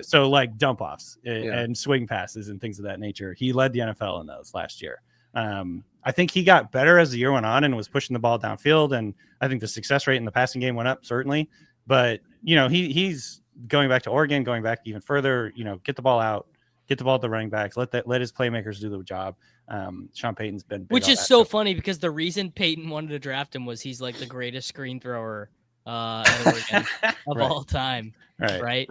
Speaker 7: So like dump offs and swing passes and things of that nature. He led the NFL in those last year. I think he got better as the year went on and was pushing the ball downfield. And I think the success rate in the passing game went up, certainly. But, you know, he's going back to Oregon, going back even further, you know, get the ball out, get the ball to the running backs, let his playmakers do the job. Sean Payton's been big,
Speaker 6: which is so funny because the reason Payton wanted to draft him was he's like the greatest screen thrower at Oregon of all time. Right.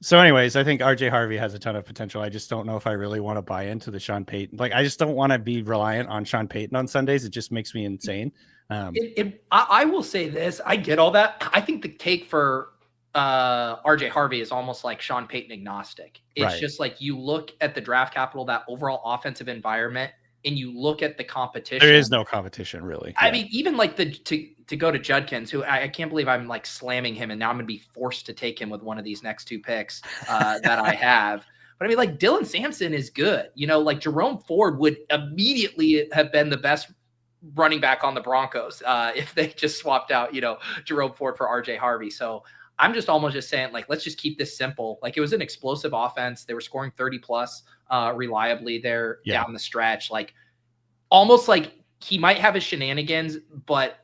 Speaker 7: So anyways, I think RJ Harvey has a ton of potential. I just don't know if I really want to buy into the Sean Payton. Like, I just don't want to be reliant on Sean Payton on Sundays. It just makes me insane.
Speaker 1: I will say this. I get all that. I think the take for RJ Harvey is almost like Sean Payton agnostic. It's just like you look at the draft capital, that overall offensive environment, and you look at the competition.
Speaker 7: There is no competition, really.
Speaker 1: I mean, even like to go to Judkins, who I can't believe I'm like slamming him, and now I'm going to be forced to take him with one of these next two picks that I have. But I mean, like Dylan Sampson is good. You know, like Jerome Ford would immediately have been the best running back on the Broncos if they just swapped out, you know, Jerome Ford for RJ Harvey. So I'm just almost just saying, like, let's just keep this simple. Like, it was an explosive offense. They were scoring 30 plus reliably there down the stretch. Like, almost like he might have his shenanigans, but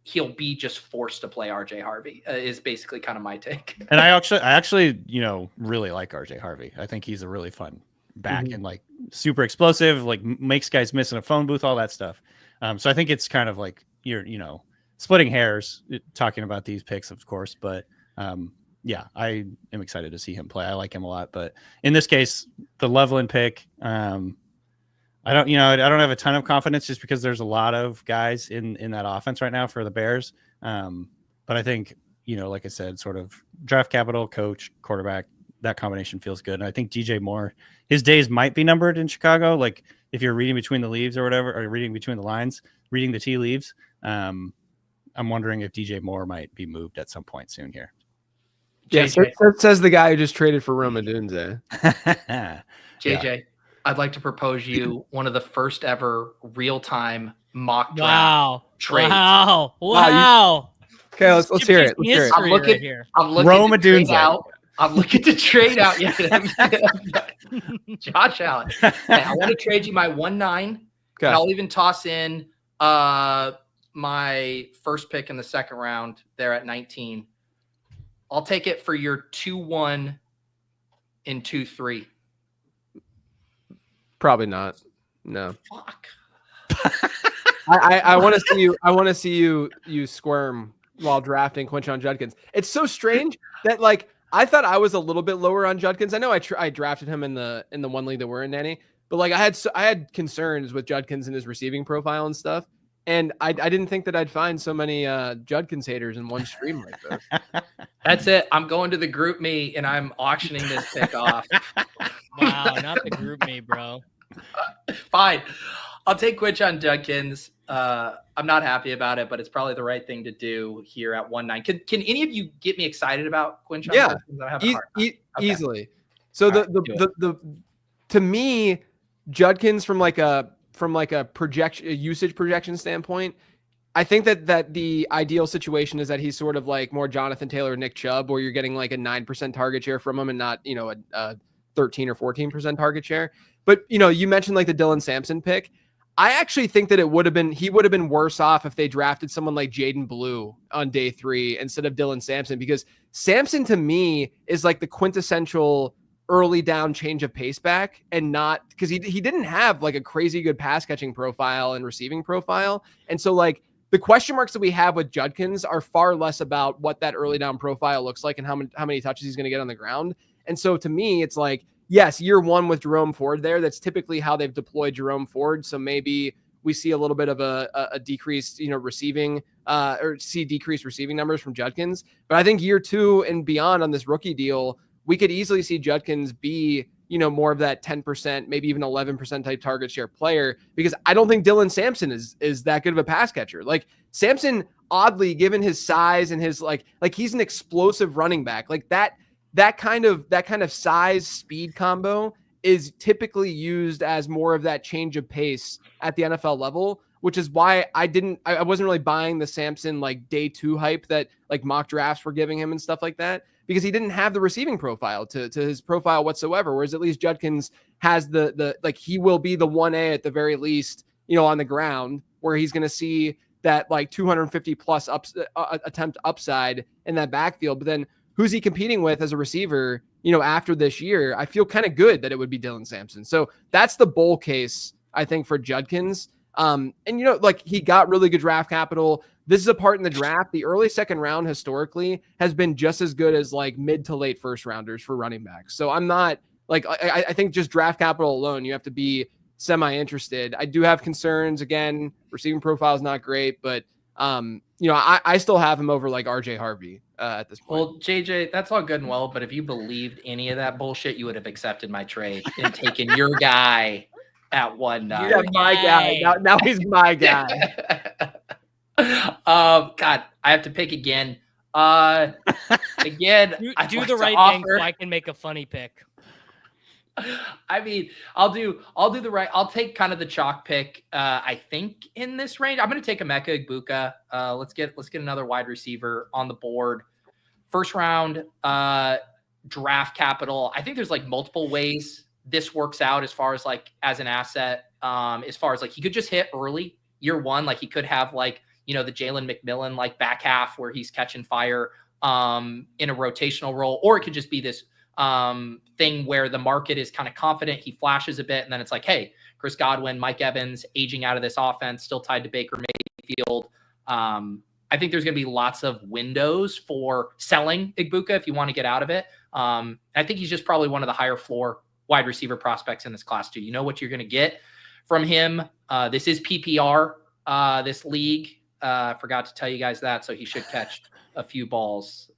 Speaker 1: he'll be just forced to play RJ Harvey is basically kind of my take.
Speaker 7: And I actually, you know, really like RJ Harvey. I think he's a really fun back and like super explosive, like makes guys miss in a phone booth, all that stuff. So I think it's kind of like you're, you know, splitting hairs talking about these picks, of course, but yeah, I am excited to see him play. I like him a lot, but in this case, the Loveland pick, I don't have a ton of confidence just because there's a lot of guys in that offense right now for the Bears. But I think, you know, like I said, sort of draft capital, coach, quarterback, that combination feels good. And I think DJ Moore, his days might be numbered in Chicago. Like if you're reading between the leaves or whatever, or reading between the lines, reading the tea leaves, I'm wondering if DJ Moore might be moved at some point soon here.
Speaker 5: Yeah, says the guy who just traded for Roma Dunze.
Speaker 1: JJ, I'd like to propose you one of the first ever real-time mock draft trades.
Speaker 6: Wow.
Speaker 5: Okay, let's hear it. Let's hear it.
Speaker 1: I'm looking,
Speaker 6: right here.
Speaker 1: I'm looking
Speaker 7: Roma
Speaker 1: to trade
Speaker 7: Dunze.
Speaker 1: out. I'm looking to trade out. Yeah, Josh Allen. Okay, I want to trade you my 1-9.
Speaker 5: Okay.
Speaker 1: And I'll even toss in my first pick in the second round there at 19. I'll take it for your 2-1 and 2-3.
Speaker 5: Probably not. No.
Speaker 1: Fuck.
Speaker 5: I want to see you. I want to see you squirm while drafting Quinshon Judkins. It's so strange that like I thought I was a little bit lower on Judkins. I know I drafted him in the one league that we're in, Danny. But like I had concerns with Judkins and his receiving profile and stuff, and I didn't think that I'd find so many Judkins haters in one stream like this.
Speaker 1: That's it. I'm going to the group me and I'm auctioning this pick off.
Speaker 6: Wow, not the group me, bro.
Speaker 1: Fine. I'll take Quinshon Judkins. I'm not happy about it, but it's probably the right thing to do here at 1-9. Can any of you get me excited about Quinshon?
Speaker 5: Yeah,
Speaker 1: Judkins? I'm having a hard time. Okay.
Speaker 5: easily. So
Speaker 1: All
Speaker 5: the to me, Judkins from like a projection, a usage projection standpoint, I think that the ideal situation is that he's sort of like more Jonathan Taylor, Nick Chubb, where you're getting like a 9% target share from him and not, a 13 or 14% target share. But, you mentioned like the Dylan Sampson pick. I actually think that he would have been worse off if they drafted someone like Jaden Blue on day 3 instead of Dylan Sampson, because Sampson to me is like the quintessential early down change of pace back, and not because he didn't have like a crazy good pass catching profile and receiving profile. And so like the question marks that we have with Judkins are far less about what that early down profile looks like and how many touches he's going to get on the ground. And so to me, it's like, yes, year 1 with Jerome Ford there, that's typically how they've deployed Jerome Ford. So maybe we see a little bit of a decreased, receiving or see decreased receiving numbers from Judkins. But I think year 2 and beyond on this rookie deal, we could easily see Judkins be, more of that 10%, maybe even 11% type target share player, because I don't think Dylan Sampson is that good of a pass catcher. Like Sampson, oddly, given his size and his like he's an explosive running back, like that kind of size speed combo is typically used as more of that change of pace at the NFL level, which is why I wasn't really buying the Sampson like day 2 hype that like mock drafts were giving him and stuff like that, because he didn't have the receiving profile to his profile whatsoever. Whereas at least Judkins has the like, he will be the 1A at the very least, on the ground, where he's going to see that like 250 plus attempt upside in that backfield. But then who's he competing with as a receiver, after this year? I feel kind of good that it would be Dylan Sampson. So that's the bull case, I think, for Judkins. And, like he got really good draft capital. This is a part in the draft. The early second round historically has been just as good as like mid to late first rounders for running backs. So I'm not like, I think just draft capital alone, you have to be semi-interested. I do have concerns. Again, receiving profile is not great, but I still have him over like RJ Harvey at this point.
Speaker 1: Well, JJ, that's all good and well, but if you believed any of that bullshit, you would have accepted my trade and taken your guy at 1-9.
Speaker 5: Yeah, my guy. Now he's my guy.
Speaker 1: God, I have to pick again. Again,
Speaker 6: do the right thing so I can make a funny pick.
Speaker 1: I mean, I'll do the right. I'll take kind of the chalk pick. I think in this range, I'm going to take Emeka Egbuka. Let's get another wide receiver on the board. First round draft capital. I think there's like multiple ways this works out as far as like as an asset. As far as like he could just hit early year 1, like he could have like the Jalen McMillan like back half where he's catching fire in a rotational role, or it could just be this thing where the market is kind of confident, he flashes a bit, and then it's like, hey, Chris Godwin, Mike Evans aging out of this offense, still tied to Baker Mayfield. I think there's going to be lots of windows for selling Egbuka if you want to get out of it. I think he's just probably one of the higher floor wide receiver prospects in this class too. You know what you're going to get from him. This is PPR, this league. Forgot to tell you guys that, so he should catch a few balls.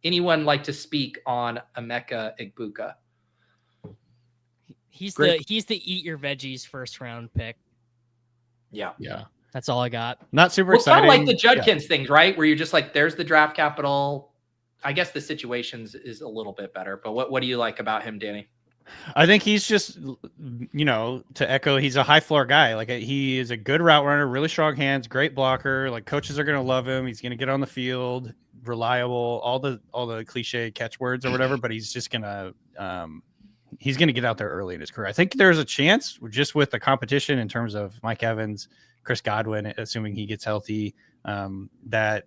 Speaker 1: Anyone like to speak on Emeka Egbuka?
Speaker 6: He's the eat your veggies first round pick.
Speaker 1: Yeah.
Speaker 6: That's all I got.
Speaker 7: Not super
Speaker 1: Well, it's kind
Speaker 7: exciting.
Speaker 1: of like the Judkins things, right? Where you're just like, there's the draft capital. I guess the situations is a little bit better, but what do you like about him, Danny?
Speaker 7: I think he's just, to echo, he's a high floor guy. Like he is a good route runner, really strong hands, great blocker. Like coaches are going to love him. He's going to get on the field, reliable, all the cliche catchwords or whatever, but he's just going to, he's going to get out there early in his career. I think there's a chance just with the competition in terms of Mike Evans, Chris Godwin, assuming he gets healthy, that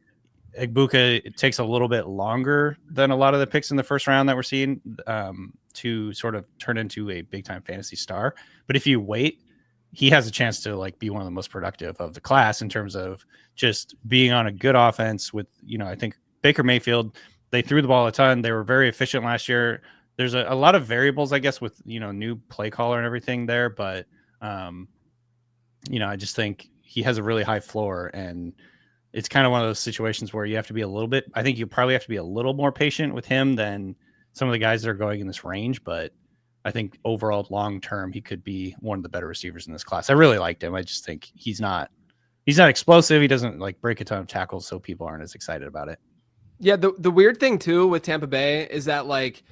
Speaker 7: Egbuka, it takes a little bit longer than a lot of the picks in the first round that we're seeing to sort of turn into a big time fantasy star. But if you wait, he has a chance to like be one of the most productive of the class in terms of just being on a good offense with, I think Baker Mayfield, they threw the ball a ton. They were very efficient last year. There's a lot of variables, I guess, with, new play caller and everything there. But, I just think he has a really high floor, and it's kind of one of those situations where you have to be I think you probably have to be a little more patient with him than some of the guys that are going in this range. But I think overall, long-term, he could be one of the better receivers in this class. I really liked him. I just think he's not explosive. He doesn't like break a ton of tackles, so people aren't as excited about it.
Speaker 5: Yeah. The weird thing too with Tampa Bay is that like,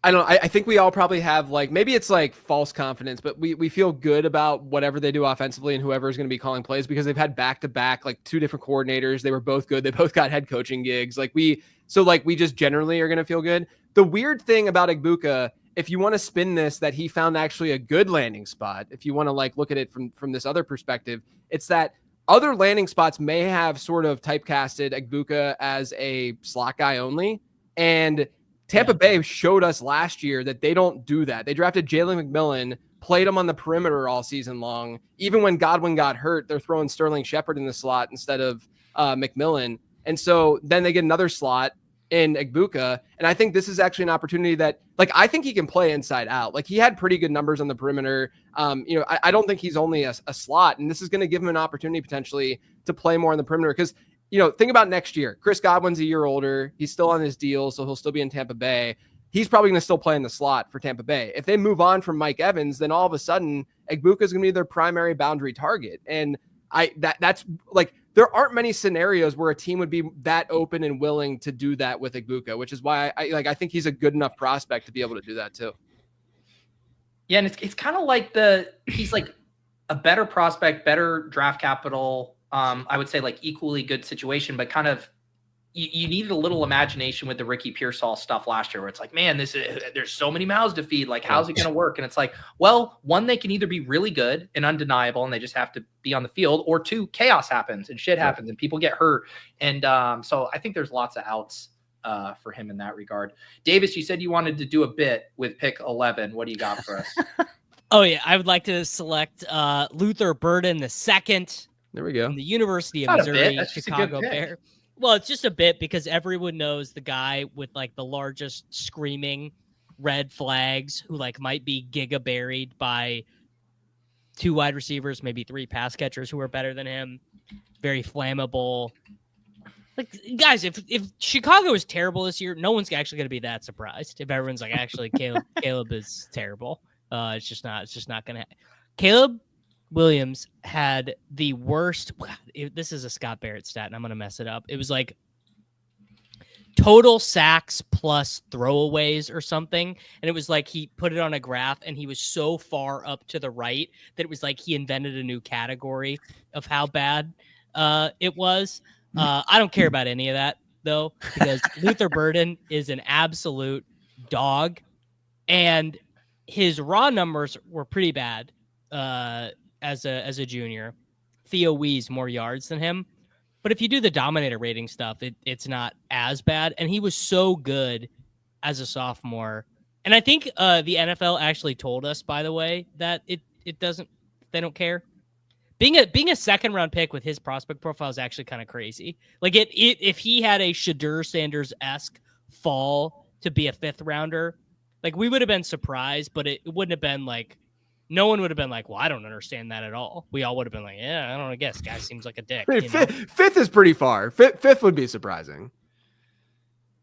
Speaker 5: I think we all probably have like, maybe it's like false confidence, but we feel good about whatever they do offensively and whoever is going to be calling plays because they've had back-to-back, like 2 different coordinators. They were both good. They both got head coaching gigs. We just generally are going to feel good. The weird thing about Egbuka, if you want to spin this, that he found actually a good landing spot, if you want to like look at it from this other perspective, it's that other landing spots may have sort of typecasted Egbuka as a slot guy only. And Tampa Bay showed us last year that they don't do that. They drafted Jalen McMillan, played him on the perimeter all season long. Even when Godwin got hurt, they're throwing Sterling Shepard in the slot instead of McMillan. And so then they get another slot in Egbuka. And I think this is actually an opportunity that, like, I think he can play inside out. Like, he had pretty good numbers on the perimeter. I don't think he's only a slot. And this is going to give him an opportunity potentially to play more on the perimeter because, think about next year. Chris Godwin's a year older. He's still on his deal, so he'll still be in Tampa Bay. He's probably going to still play in the slot for Tampa Bay. If they move on from Mike Evans, then all of a sudden, Egbuka is going to be their primary boundary target. And that's like, there aren't many scenarios where a team would be that open and willing to do that with Egbuka, which is why I think he's a good enough prospect to be able to do that too.
Speaker 1: Yeah, and it's kind of like he's like a better prospect, better draft capital. I would say like equally good situation, but kind of you needed a little imagination with the Ricky Pearsall stuff last year where it's like, man, there's so many mouths to feed. Like, how's it going to work? And it's like, well, one, they can either be really good and undeniable and they just have to be on the field, or 2, chaos happens and shit happens and people get hurt. And so I think there's lots of outs for him in that regard. Davis, you said you wanted to do a bit with pick 11. What do you got for us?
Speaker 6: Oh yeah. I would like to select Luther Burden II.
Speaker 5: There we go.
Speaker 6: From the University of Missouri, Chicago Bear. Well, it's just a bit because everyone knows the guy with like the largest screaming red flags who like might be giga buried by 2 wide receivers, maybe 3 pass catchers who are better than him. Very flammable. Like, guys, if Chicago is terrible this year, no one's actually going to be that surprised. If everyone's like, actually, Caleb is terrible. It's just not going to. Caleb Williams had the worst. This is a Scott Barrett stat, and I'm going to mess it up. It was like total sacks plus throwaways or something. And it was like he put it on a graph, and he was so far up to the right that it was like he invented a new category of how bad it was. I don't care about any of that, though, because Luther Burden is an absolute dog, and his raw numbers were pretty bad. As a junior. Theo Wee's more yards than him. But if you do the Dominator rating stuff, it's not as bad. And he was so good as a sophomore. And I think the NFL actually told us, by the way, that it doesn't, they don't care. Being a second round pick with his prospect profile is actually kind of crazy. Like if he had a Shadur Sanders-esque fall to be a 5th rounder, like we would have been surprised, but it wouldn't have been like, no one would have been like, well, I don't understand that at all. We all would have been like, yeah, I don't know. I guess guy seems like a dick.
Speaker 5: Fifth is pretty far. Fifth would be surprising.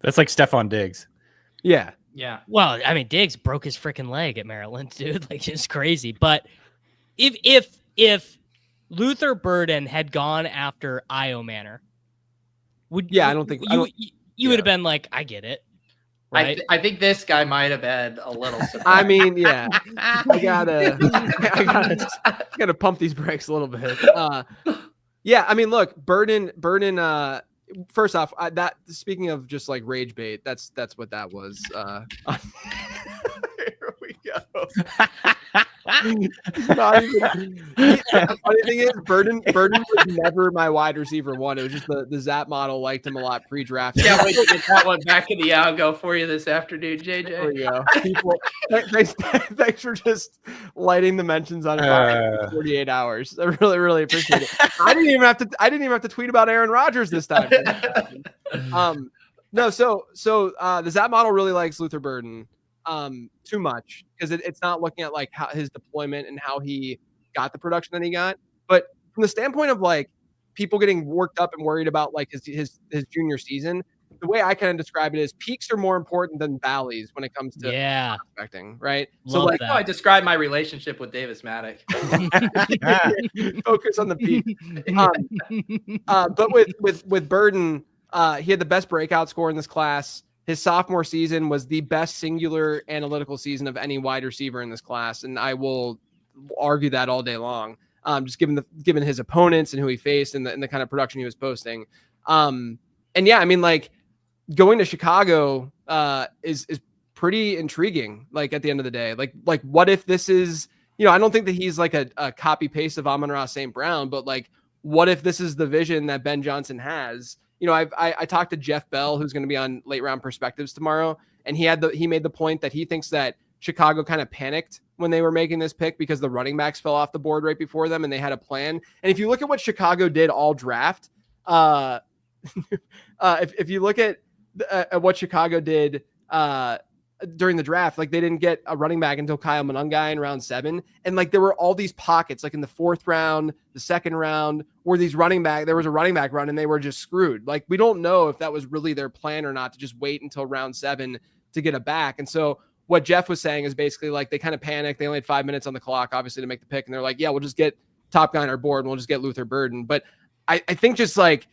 Speaker 7: That's like Stephon Diggs.
Speaker 5: Yeah.
Speaker 1: Yeah.
Speaker 6: Well, I mean, Diggs broke his freaking leg at Maryland, dude. Like, it's crazy. But if Luther Burden had gone after Io Manor,
Speaker 5: I don't think
Speaker 6: you would have been like, I get it. right?
Speaker 1: I think this guy might have been a little surprised.
Speaker 5: I mean, yeah, I gotta pump these brakes a little bit. Yeah, I mean, look, Burden. First off, that speaking of just like rage bait, that's what that was. Here we go. The funny thing is, Burden was never my wide receiver one. It was just the Zap model liked him a lot pre-draft.
Speaker 1: Can't wait to get that one back in the algo for you this afternoon, JJ.
Speaker 5: There we go. People, thanks for just lighting the mentions on fire for 48 hours. I really, really appreciate it. I didn't even have to tweet about Aaron Rodgers this time. No, so the Zap model really likes Luther Burden too much because it's not looking at like how his deployment and how he got the production that he got, but from the standpoint of like people getting worked up and worried about like his junior season, the way I kind of describe it is peaks are more important than valleys when it comes to prospecting, right?
Speaker 6: Love
Speaker 5: so like
Speaker 1: I describe my relationship with Davis Maddock.
Speaker 5: focus on the peak. But with Burden, he had the best breakout score in this class. His sophomore season was the best singular analytical season of any wide receiver in this class, and I will argue that all day long. Just given his opponents and who he faced and the kind of production he was posting. And yeah, I mean, like going to Chicago is pretty intriguing. Like at the end of the day, like what if this is, I don't think that he's like a copy paste of Amon-Ra St. Brown, but like what if this is the vision that Ben Johnson has? I talked to Jeff Bell, who's going to be on Late Round Perspectives tomorrow, and he made the point that he thinks that Chicago kind of panicked when they were making this pick because the running backs fell off the board right before them, and they had a plan. And if you look at what Chicago did all draft, if you look at what Chicago did during the draft, like they didn't get a running back until Kyle Monangai in round 7. And like there were all these pockets, like in the 4th round, the 2nd round, where there was a running back run and they were just screwed. Like we don't know if that was really their plan or not to just wait until round 7 to get a back. And so what Jeff was saying is basically like they kind of panicked. They only had 5 minutes on the clock, obviously, to make the pick. And they're like, yeah, we'll just get top guy on our board and we'll just get Luther Burden. But I think just like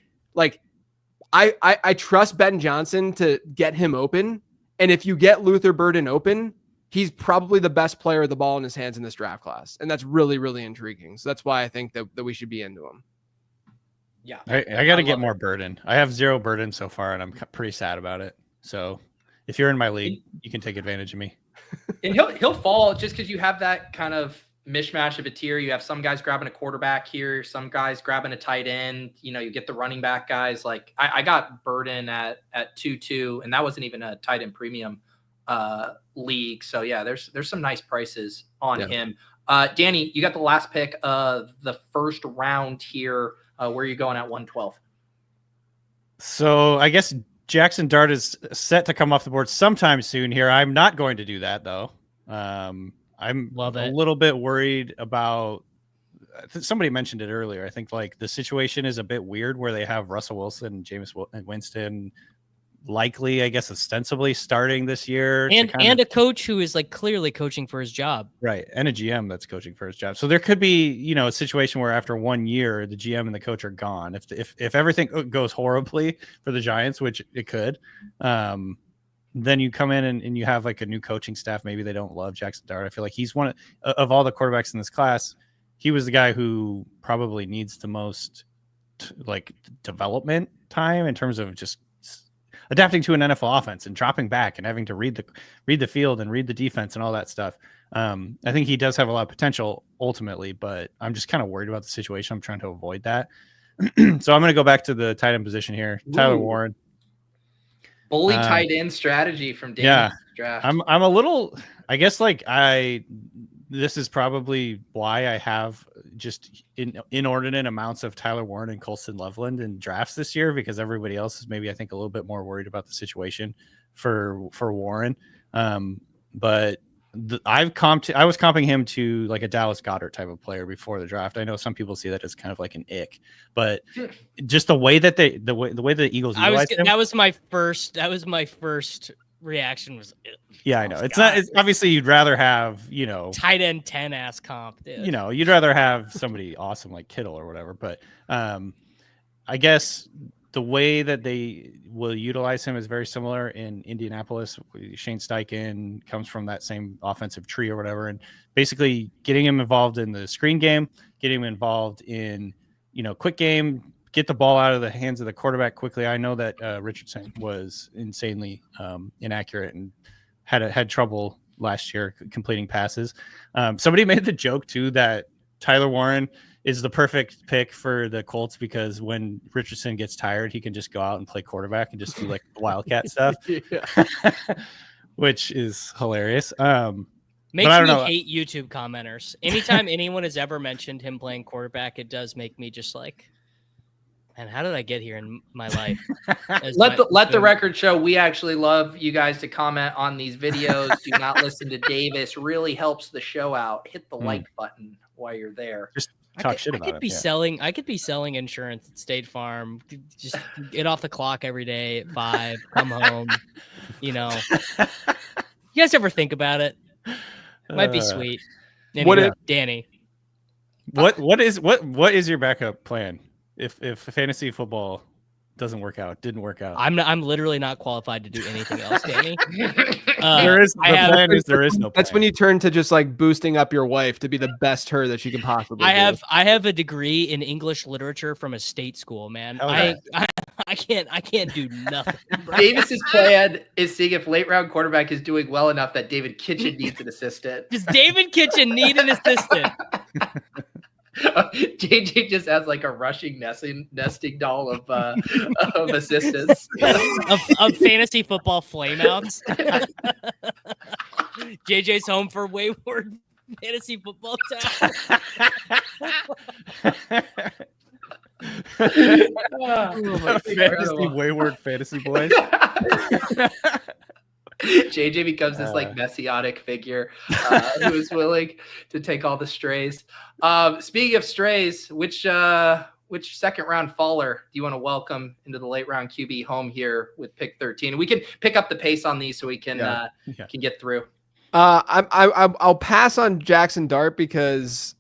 Speaker 5: I trust Ben Johnson to get him open. And if you get Luther Burden open, he's probably the best player of the ball in his hands in this draft class. And that's really, really intriguing. So that's why I think that we should be into him.
Speaker 1: Yeah.
Speaker 7: I got to get more Burden. I have 0 Burden so far, and I'm pretty sad about it. So if you're in my league, you can take advantage of me.
Speaker 1: And he'll fall just because you have that kind of mishmash of a tier. You have some guys grabbing a quarterback here, some guys grabbing a tight end. You get the running back guys. Like I got Burden at 2-2, and that wasn't even a tight end premium league. So yeah, there's some nice prices on him. Danny, you got the last pick of the first round here. Where are you going at 112?
Speaker 7: So I guess Jackson Dart is set to come off the board sometime soon here. I'm not going to do that though. I'm a little bit worried about. Somebody mentioned it earlier. I think like the situation is a bit weird where they have Russell Wilson and Jameis Winston likely, I guess, ostensibly starting this year,
Speaker 6: and a coach who is like clearly coaching for his job,
Speaker 7: right? And a GM that's coaching for his job. So there could be, a situation where after 1 year, the GM and the coach are gone. If everything goes horribly for the Giants, which it could, then you come in and you have like a new coaching staff. Maybe they don't love Jackson Dart. I feel like he's one of all the quarterbacks in this class. He was the guy who probably needs the most development time in terms of just adapting to an NFL offense and dropping back and having to read the field and read the defense and all that stuff. I think he does have a lot of potential ultimately, but I'm just kind of worried about the situation. I'm trying to avoid that. So I'm going to go back to the tight end position here. Tyler Warren.
Speaker 1: Bully tight end strategy from Danny's draft.
Speaker 7: I'm a little, I guess this is probably why I have just inordinate amounts of Tyler Warren and Colston Loveland in drafts this year, because everybody else is maybe, I think, a little bit more worried about the situation for Warren. But I was comping him to like a Dallas Goedert type of player before the draft. I know some people see that as kind of like an ick, but just the way that the way the Eagles utilized him.
Speaker 6: That was my first reaction was,
Speaker 7: yeah, I know. It's obviously you'd rather have,
Speaker 6: tight end 10 ass comp, dude.
Speaker 7: You'd rather have somebody awesome like Kittle or whatever. But I guess the way that they will utilize him is very similar in Indianapolis. Shane Steichen comes from that same offensive tree or whatever, and basically getting him involved in the screen game, getting him involved in, quick game, get the ball out of the hands of the quarterback quickly. I know that Richardson was insanely inaccurate and had trouble last year completing passes. Somebody made the joke too that Tyler Warren is the perfect pick for the Colts because when Richardson gets tired, he can just go out and play quarterback and just do like Wildcat stuff, which is hilarious.
Speaker 6: Makes me hate YouTube commenters. Anytime anyone has ever mentioned him playing quarterback, it does make me just like, man, how did I get here in my life?
Speaker 1: Let the record show we actually love you guys to comment on these videos. Do not listen to Davis. Really helps the show out. Hit the like button while you're there.
Speaker 7: Just talk shit about it.
Speaker 6: I could be selling insurance at State Farm. Just get off the clock every day at 5, come home. You guys ever think about it? Might be sweet. Anyway, Danny.
Speaker 7: What is your backup plan if fantasy football didn't work out?
Speaker 6: I'm literally not qualified to do anything else, Danny.
Speaker 7: There is no plan.
Speaker 5: That's when you turn to just like boosting up your wife to be the best her that she can possibly be.
Speaker 6: I have a degree in English literature from a state school, man. I can't do nothing. Bro.
Speaker 1: Davis's plan is seeing if late round quarterback is doing well enough that David Kitchen needs an assistant.
Speaker 6: Does David Kitchen need an assistant?
Speaker 1: JJ just has like a rushing nesting doll of assistants
Speaker 6: of fantasy football flameouts. JJ's home for wayward fantasy football time.
Speaker 7: Wayward fantasy boys.
Speaker 1: JJ becomes this like messianic figure who is willing to take all the strays. Speaking of strays, which second round faller do you want to welcome into the late round QB home here with pick 13? We can pick up the pace on these so we can get through.
Speaker 5: I'll pass on Jackson Dart because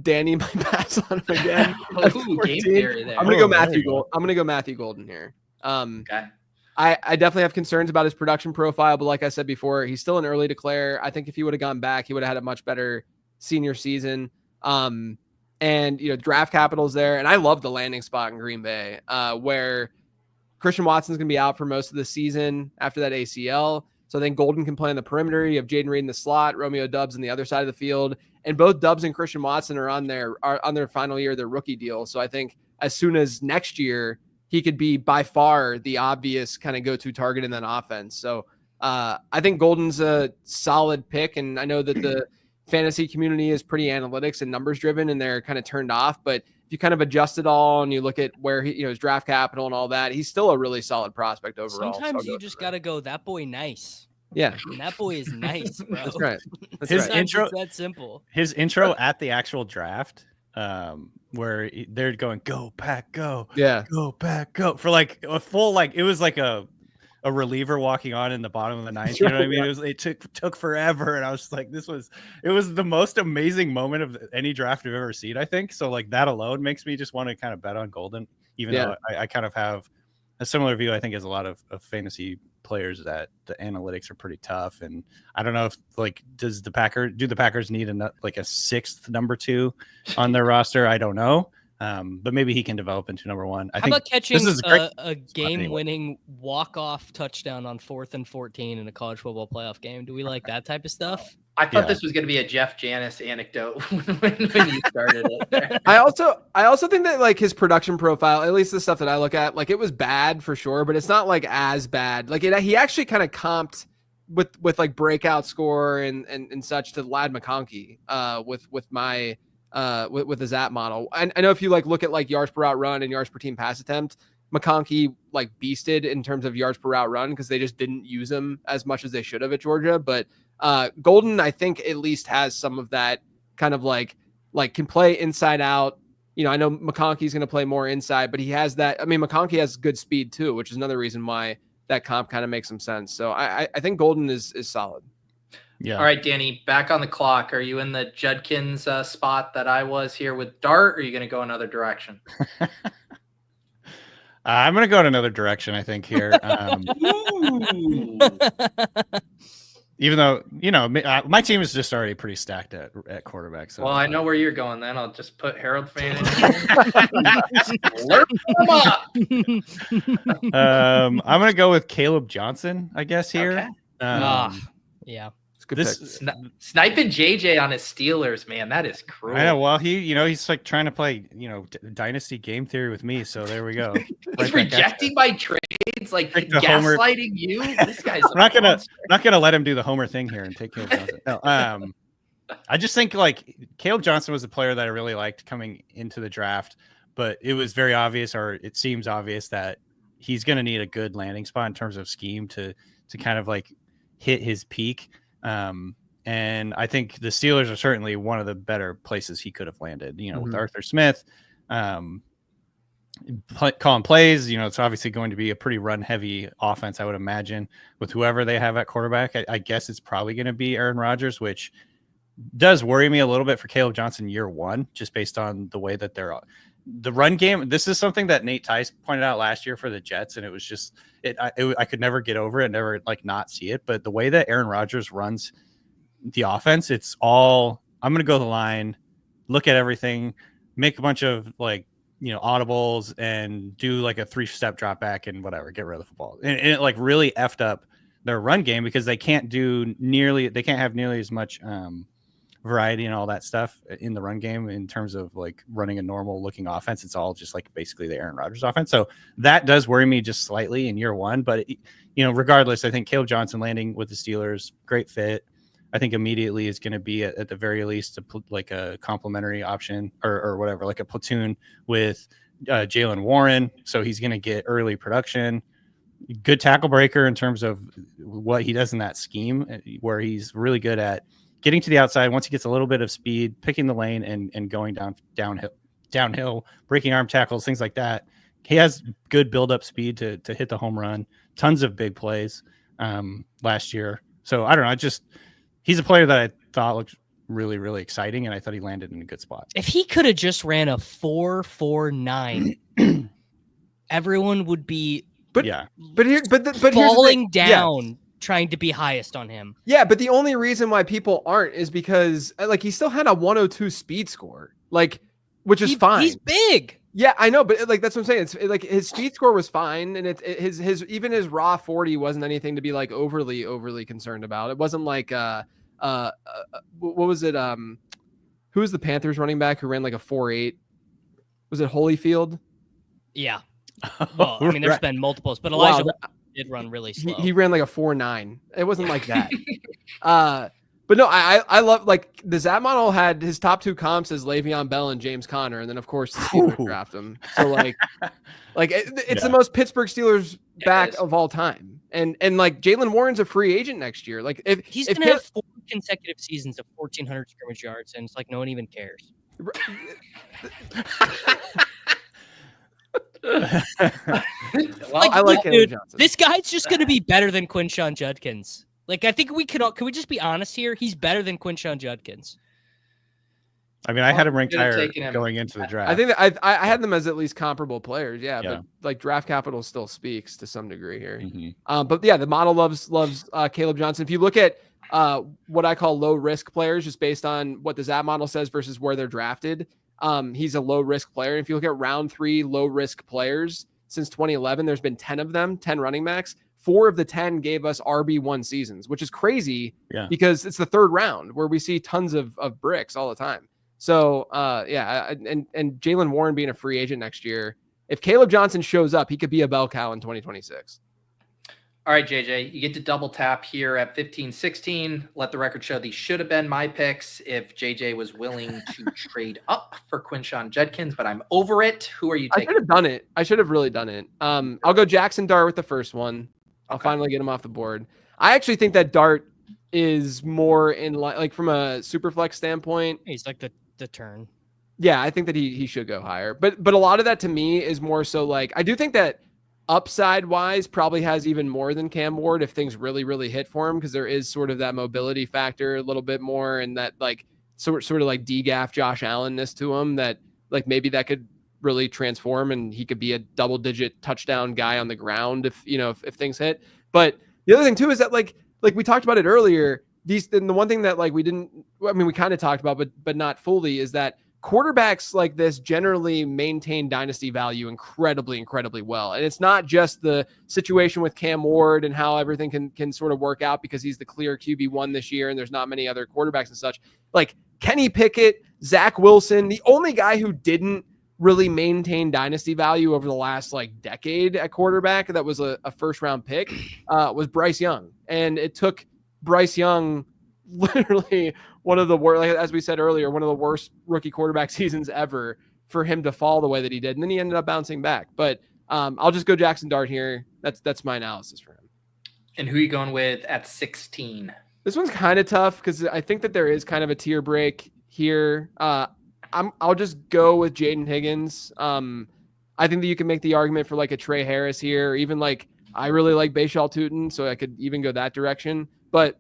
Speaker 5: Danny might pass on him again.
Speaker 1: Game theory there.
Speaker 5: I'm gonna go Matthew Golden here.
Speaker 1: Okay.
Speaker 5: I definitely have concerns about his production profile, but like I said before, he's still an early declare. I think if he would have gone back, he would have had a much better senior season. And draft capital's there, and I love the landing spot in Green Bay, where Christian Watson's gonna be out for most of the season after that ACL. So I think Golden can play on the perimeter. You have Jaden Reed in the slot, Romeo Doubs on the other side of the field, and both Doubs and Christian Watson are on their final year of their rookie deal. So I think as soon as next year, he could be by far the obvious kind of go-to target in that offense. So I think Golden's a solid pick, and I know that the fantasy community is pretty analytics and numbers driven, and they're kind of turned off. But if you kind of adjust it all and you look at where his draft capital and all that, he's still a really solid prospect overall.
Speaker 6: Sometimes you just got to go, that boy nice.
Speaker 5: Yeah.
Speaker 6: And that boy is nice, bro.
Speaker 5: That's right.
Speaker 7: His intro,
Speaker 6: it's that simple.
Speaker 7: His intro at the actual draft, where they're going, go Pack, go.
Speaker 5: Yeah.
Speaker 7: Go Pack, go. For like a full, it was like a reliever walking on in the bottom of the ninth. You know what I mean? It took forever. And I was just like, it was the most amazing moment of any draft I've ever seen, I think. So like that alone makes me just want to kind of bet on Golden, even though I kind of have a similar view, I think, as a lot of fantasy players, that the analytics are pretty tough. And I don't know if do the Packers need a sixth number 2 on their roster? I don't know. But maybe he can develop into number 1.
Speaker 6: How about catching a game-winning walk-off touchdown on 4th and 14 in a college football playoff game? Do we like that type of stuff?
Speaker 1: I thought this was going to be a Jeff Janis anecdote when you started it there.
Speaker 5: I also think that his production profile, at least the stuff that I look at, it was bad for sure, but it's not as bad. He actually kind of comped with breakout score and such to Lad McConkey with my with the Zap model. I know if you look at yards per route run and yards per team pass attempt, McConkey beasted in terms of yards per route run because they just didn't use him as much as they should have at Georgia. But Golden, I think, at least has some of that kind of can play inside out. I know McConkey's going to play more inside, but he has that. I mean, McConkey has good speed too, which is another reason why that comp kind of makes some sense. So I think Golden is solid.
Speaker 7: Yeah.
Speaker 1: All right, Danny, back on the clock. Are you in the Judkins spot that I was here with Dart, or are you going to go another direction?
Speaker 7: I'm going to go in another direction, I think, here. Even though, my team is just already pretty stacked at quarterback. So
Speaker 1: Well, I know where you're going then. I'll just put Harold Fan in here. Slurp them up.
Speaker 7: I'm going to go with Caleb Johnson, I guess, here.
Speaker 1: Okay.
Speaker 6: Yeah.
Speaker 5: It's a good
Speaker 7: This
Speaker 5: pick.
Speaker 1: Sniping JJ on his Steelers, man, that is cruel.
Speaker 7: I know. Well, he's like trying to play, Dynasty game theory with me. So there we go.
Speaker 1: He's rejecting my trades, like gaslighting you. This guy's
Speaker 7: I'm not gonna let him do the Homer thing here and take Caleb Johnson. No, I just think like Caleb Johnson was a player that I really liked coming into the draft, but it was very obvious, or it seems obvious, that he's going to need a good landing spot in terms of scheme to kind of like hit his peak. And I think the Steelers are certainly one of the better places he could have landed, with Arthur Smith, calling plays. It's obviously going to be a pretty run heavy offense, I would imagine, with whoever they have at quarterback. I guess it's probably going to be Aaron Rodgers, which does worry me a little bit for Caleb Johnson year one, just based on the way that the run game. This is something that Nate Tice pointed out last year for the Jets, and it was just I could never get over it, never like not see it. But the way that Aaron Rodgers runs the offense, it's all, I'm going to go the line, look at everything, make a bunch of audibles, and do like a 3-step drop back and whatever, get rid of the football. And it like really effed up their run game because they can't have nearly as much variety and all that stuff in the run game in terms of like running a normal looking offense. It's all just like basically the Aaron Rodgers offense. So that does worry me just slightly in year one, but regardless, I think Caleb Johnson landing with the Steelers, great fit. I think immediately is going to be at the very least like a complementary option or whatever, like a platoon with Jaylen Warren. So he's going to get early production, good tackle breaker in terms of what he does in that scheme, where he's really good at getting to the outside once he gets a little bit of speed, picking the lane and going downhill, breaking arm tackles, things like that. He has good build-up speed to hit the home run, tons of big plays last year. So I don't know. He's a player that I thought looked really, really exciting, and I thought he landed in a good spot.
Speaker 6: If he could have just ran a 4.49, everyone would be falling down trying to be highest on him.
Speaker 5: Yeah, but the only reason why people aren't is because he still had a 102 speed score, which is fine.
Speaker 6: He's big.
Speaker 5: Yeah, I know, but that's what I'm saying. It's his speed score was fine, and his even his raw 40 wasn't anything to be overly concerned about. It wasn't like what was it? Who was the Panthers running back who ran like a 4.8? Was it Holyfield?
Speaker 6: Yeah. Well, I mean, there's been multiples, but Elijah did run really slow.
Speaker 5: He ran like a 4.9. It wasn't like that. But no, I love the Zap model had his top 2 comps as Le'Veon Bell and James Conner, and then of course the Steelers draft him. So it's the most Pittsburgh Steelers back of all time, and Jaylen Warren's a free agent next year. If
Speaker 6: he's gonna have 4 consecutive seasons of 1,400 scrimmage yards, and it's like no one even cares.
Speaker 5: I like Caleb Johnson.
Speaker 6: This guy's just going to be better than Quinshon Judkins. I think can we just be honest here? He's better than Quinshon Judkins.
Speaker 7: I mean, I had him ranked higher going into the draft.
Speaker 5: I think that I had them as at least comparable players. Yeah. But draft capital still speaks to some degree here.
Speaker 7: Mm-hmm.
Speaker 5: But yeah, the model loves Caleb Johnson. If you look at what I call low risk players, just based on what the Zap model says versus where they're drafted, he's a low risk player. If you look at round 3 low risk players since 2011, there's been 10 of them, 10 running backs. 4 of the 10 gave us RB1 seasons, which is crazy because it's the 3rd round where we see tons of bricks all the time. So and Jaylen Warren being a free agent next year, if Caleb Johnson shows up, he could be a bell cow in 2026.
Speaker 1: All right, JJ, you get to double tap here at 15-16. Let the record show these should have been my picks if JJ was willing to trade up for Quinshon Judkins, but I'm over it. Who are you taking?
Speaker 5: I should have done it. I should have really done it. I'll go Jackson Dart with the first one. I'll finally get him off the board. I actually think that Dart is more in like from a super flex standpoint.
Speaker 6: He's like the turn.
Speaker 5: Yeah, I think that he should go higher. But a lot of that to me is more so I do think that upside wise probably has even more than Cam Ward if things really, really hit for him, because there is sort of that mobility factor a little bit more and that sort of like DGAF Josh Allenness to him that maybe that could really transform and he could be a double-digit touchdown guy on the ground if things hit. But the other thing too is that like we talked about it earlier, the one thing that like we kind of talked about, but not fully, is that quarterbacks like this generally maintain dynasty value incredibly well. And it's not just the situation with Cam Ward and how everything can sort of work out because he's the clear QB1 this year and there's not many other quarterbacks and such. Like Kenny Pickett, Zach Wilson, the only guy who didn't really maintain dynasty value over the last like decade at quarterback that was a first round pick was Bryce Young. And it took Bryce Young literally one of the worst, like, as we said earlier, one of the worst rookie quarterback seasons ever for him to fall the way that he did. And then he ended up bouncing back. But I'll just go Jackson Dart here. That's my analysis for him.
Speaker 1: And who are you going with at 16?
Speaker 5: This one's kind of tough because I think that there is kind of a tier break here. I'll just go with Jaden Higgins. I think that you can make the argument for like a Trey Harris here, or even like I really like Bashal Tutin, so I could even go that direction. But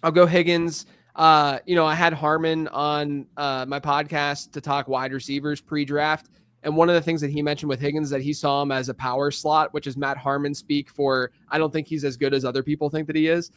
Speaker 5: I'll go Higgins. I had Harmon on my podcast to talk wide receivers pre-draft. And one of the things that he mentioned with Higgins is that he saw him as a power slot, which is Matt Harmon speak for, I don't think he's as good as other people think that he is.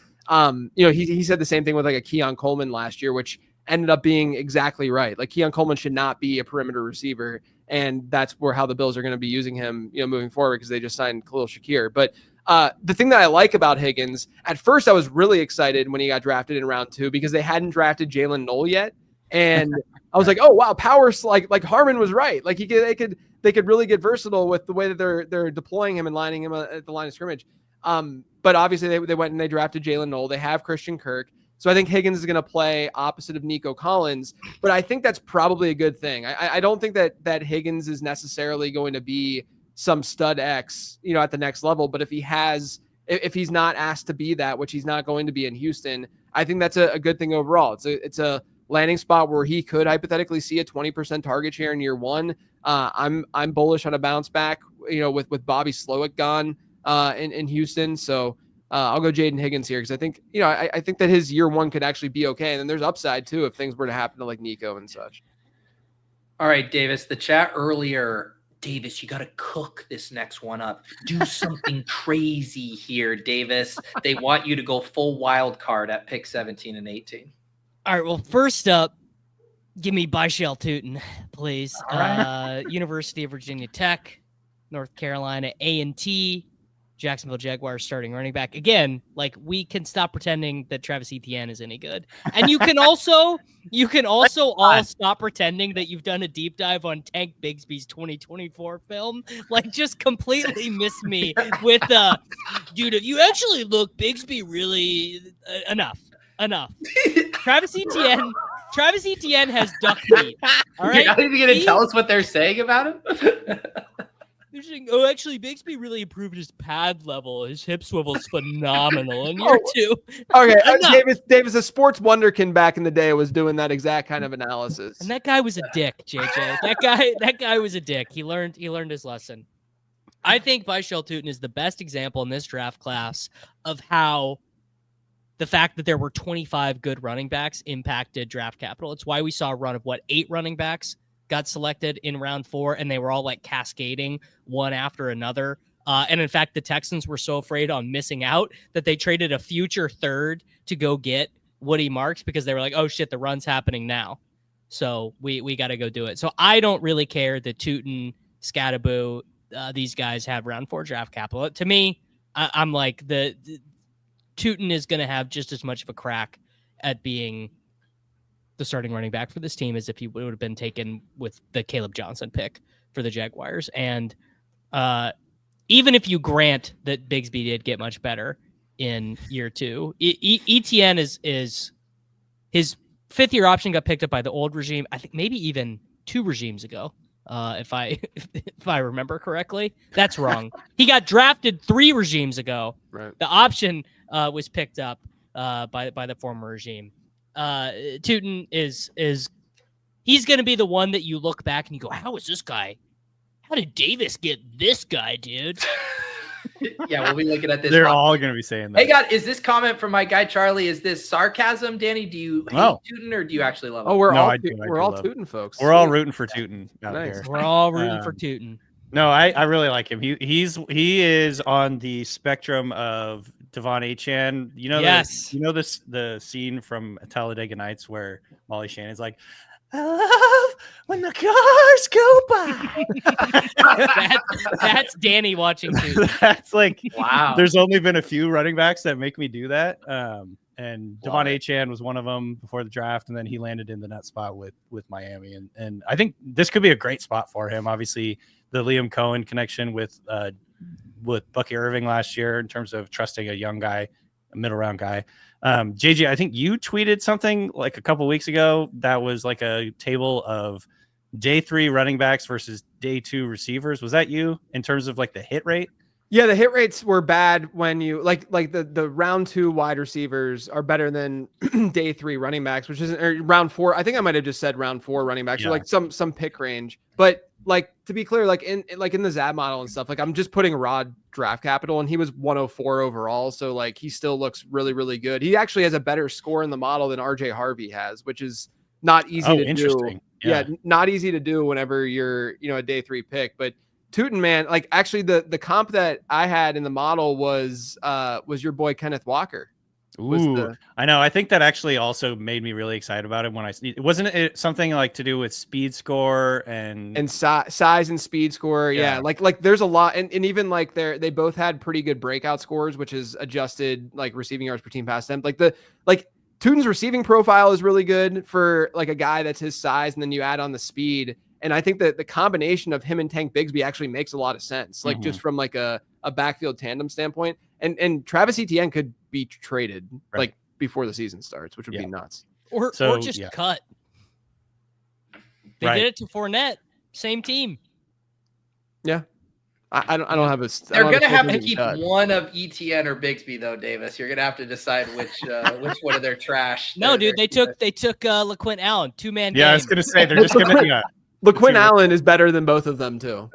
Speaker 5: He said the same thing with like a Keon Coleman last year, which ended up being exactly right. Like Keon Coleman should not be a perimeter receiver. And that's how the Bills are going to be using him, moving forward, because they just signed Khalil Shakir. But the thing that I like about Higgins, at first I was really excited when he got drafted in round 2 because they hadn't drafted Jalen Noel yet. And I was like, oh wow, powers, like Harmon was right. Like they could really get versatile with the way that they're deploying him and lining him at the line of scrimmage. But obviously they went and they drafted Jalen Noel. They have Christian Kirk. So I think Higgins is going to play opposite of Nico Collins, but I think that's probably a good thing. I don't think that Higgins is necessarily going to be some stud X, at the next level. But if he's not asked to be that, which he's not going to be in Houston, I think that's a good thing overall. It's a landing spot where he could hypothetically see a 20% target share in year 1. I'm bullish on a bounce back, with Bobby Slowick gone in Houston. So I'll go Jaden Higgins here because I think, I think that his year 1 could actually be okay. And then there's upside too if things were to happen to like Nico and such.
Speaker 1: All right, Davis, the chat earlier, Davis, you got to cook this next one up. Do something crazy here, Davis. They want you to go full wild card at pick 17 and 18.
Speaker 6: All right, well, first up, give me Bashal Tutin, please. Right. University of Virginia Tech, North Carolina A&T, Jacksonville Jaguars starting running back. Again, like, we can stop pretending that Travis Etienne is any good. And you can also all stop pretending that you've done a deep dive on Tank Bigsby's 2024 film. Like, just completely miss me with dude, if you actually look, Bigsby really enough. Travis Etienne has duck meat. All right.
Speaker 1: You're not even going to tell us what they're saying about him?
Speaker 6: They're saying, oh, actually, Bigsby really improved his pad level. His hip swivel's phenomenal in year 2.
Speaker 5: Okay, Davis, a sports wonderkin back in the day was doing that exact kind of analysis.
Speaker 6: And that guy was a dick, JJ. That guy was a dick. He learned his lesson. I think Bashal Tutin is the best example in this draft class of how the fact that there were 25 good running backs impacted draft capital. It's why we saw a run of 8 running backs got selected in round 4, and they were all like cascading one after another. And in fact, the Texans were so afraid on missing out that they traded a future third to go get Woody Marks because they were like, oh shit, the run's happening now. So we got to go do it. So I don't really care that Tutin, Scadaboo, these guys have round 4 draft capital. To me, I'm like the Tutin is going to have just as much of a crack at being the starting running back for this team as if he would have been taken with the Caleb Johnson pick for the Jaguars. And even if you grant that Bigsby did get much better in year 2, Etienne is his 5th-year option got picked up by the old regime. I think maybe even 2 regimes ago, if I remember correctly. That's wrong. He got drafted 3 regimes ago. Right. The option was picked up by the former regime. Tutin is he's going to be the one that you look back and you go, how is this guy? How did Davis get this guy, dude?
Speaker 1: Yeah, we'll be looking at this.
Speaker 7: They're all going to be saying that.
Speaker 1: Hey, God, is this comment from my guy Charlie? Is this sarcasm, Danny? Do you hate Tootin or do you actually love him?
Speaker 5: Oh, we're
Speaker 7: No,
Speaker 5: all
Speaker 7: I do love him.
Speaker 5: Tootin folks.
Speaker 7: We're all rooting for Tootin out
Speaker 5: Nice.
Speaker 7: here.
Speaker 6: We're all rooting for Tootin.
Speaker 7: No, I really like him. He is on the spectrum of Devon Achane. You know, the scene from Talladega Nights where Molly Shannon's like, I love when the cars go by.
Speaker 6: That's Danny watching too.
Speaker 7: That's like,
Speaker 1: wow.
Speaker 7: There's only been a few running backs that make me do that. And Devon Achane was one of them before the draft, and then he landed in the nut spot with Miami. And I think this could be a great spot for him. Obviously, the Liam Cohen connection with Bucky Irving last year in terms of trusting a young guy, a middle round guy. JJ, I think you tweeted something like a couple weeks ago that was like a table of day 3 running backs versus day 2 receivers. Was that you in terms of like the hit rate?
Speaker 5: Yeah, the hit rates were bad when you like the round 2 wide receivers are better than day 3 running backs, which isn't or round 4. I think I might have just said round 4 running backs, or like some pick range. But like to be clear, like in the Zab model and stuff, like I'm just putting raw draft capital, and he was 104 overall, so like he still looks really, really good. He actually has a better score in the model than RJ Harvey has, which is not easy to do. Yeah, not easy to do whenever you're a day 3 pick, but. Tootin, man, like actually the comp that I had in the model was your boy Kenneth Walker.
Speaker 7: Ooh, I know. I think that actually also made me really excited about him when wasn't it something like to do with speed score and
Speaker 5: size and speed score. Yeah. Like there's a lot. And even like they both had pretty good breakout scores, which is adjusted like receiving yards per team pass attempt. Like Tootin's receiving profile is really good for like a guy that's his size. And then you add on the speed. And I think that the combination of him and Tank Bigsby actually makes a lot of sense, like just from like a backfield tandem standpoint. And Travis Etienne could be traded like before the season starts, which would be nuts.
Speaker 6: Or just cut. They did it to Fournette, same team. Yeah.
Speaker 5: I don't have a.
Speaker 1: They're gonna have to keep one of Etienne or Bigsby though, Davis. You're gonna have to decide which one of their trash.
Speaker 6: No, dude, they took LaQuint Allen, 2-man game.
Speaker 7: Yeah, I was gonna say they're just gonna.
Speaker 5: LaQuint Allen is better than both of them too.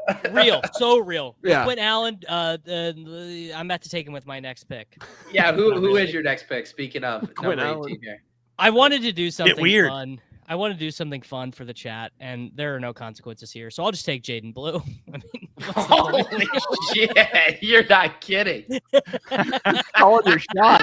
Speaker 6: So real.
Speaker 5: Yeah.
Speaker 6: LaQuint Allen. I'm about to take him with my next pick.
Speaker 1: Yeah, who is your next pick? Speaking of
Speaker 5: LaQuint Allen.
Speaker 6: I wanted to do something fun. I want to do something fun for the chat, and there are no consequences here, so I'll just take Jaden Blue. I mean,
Speaker 1: holy shit, you're not kidding.
Speaker 5: Calling your shot.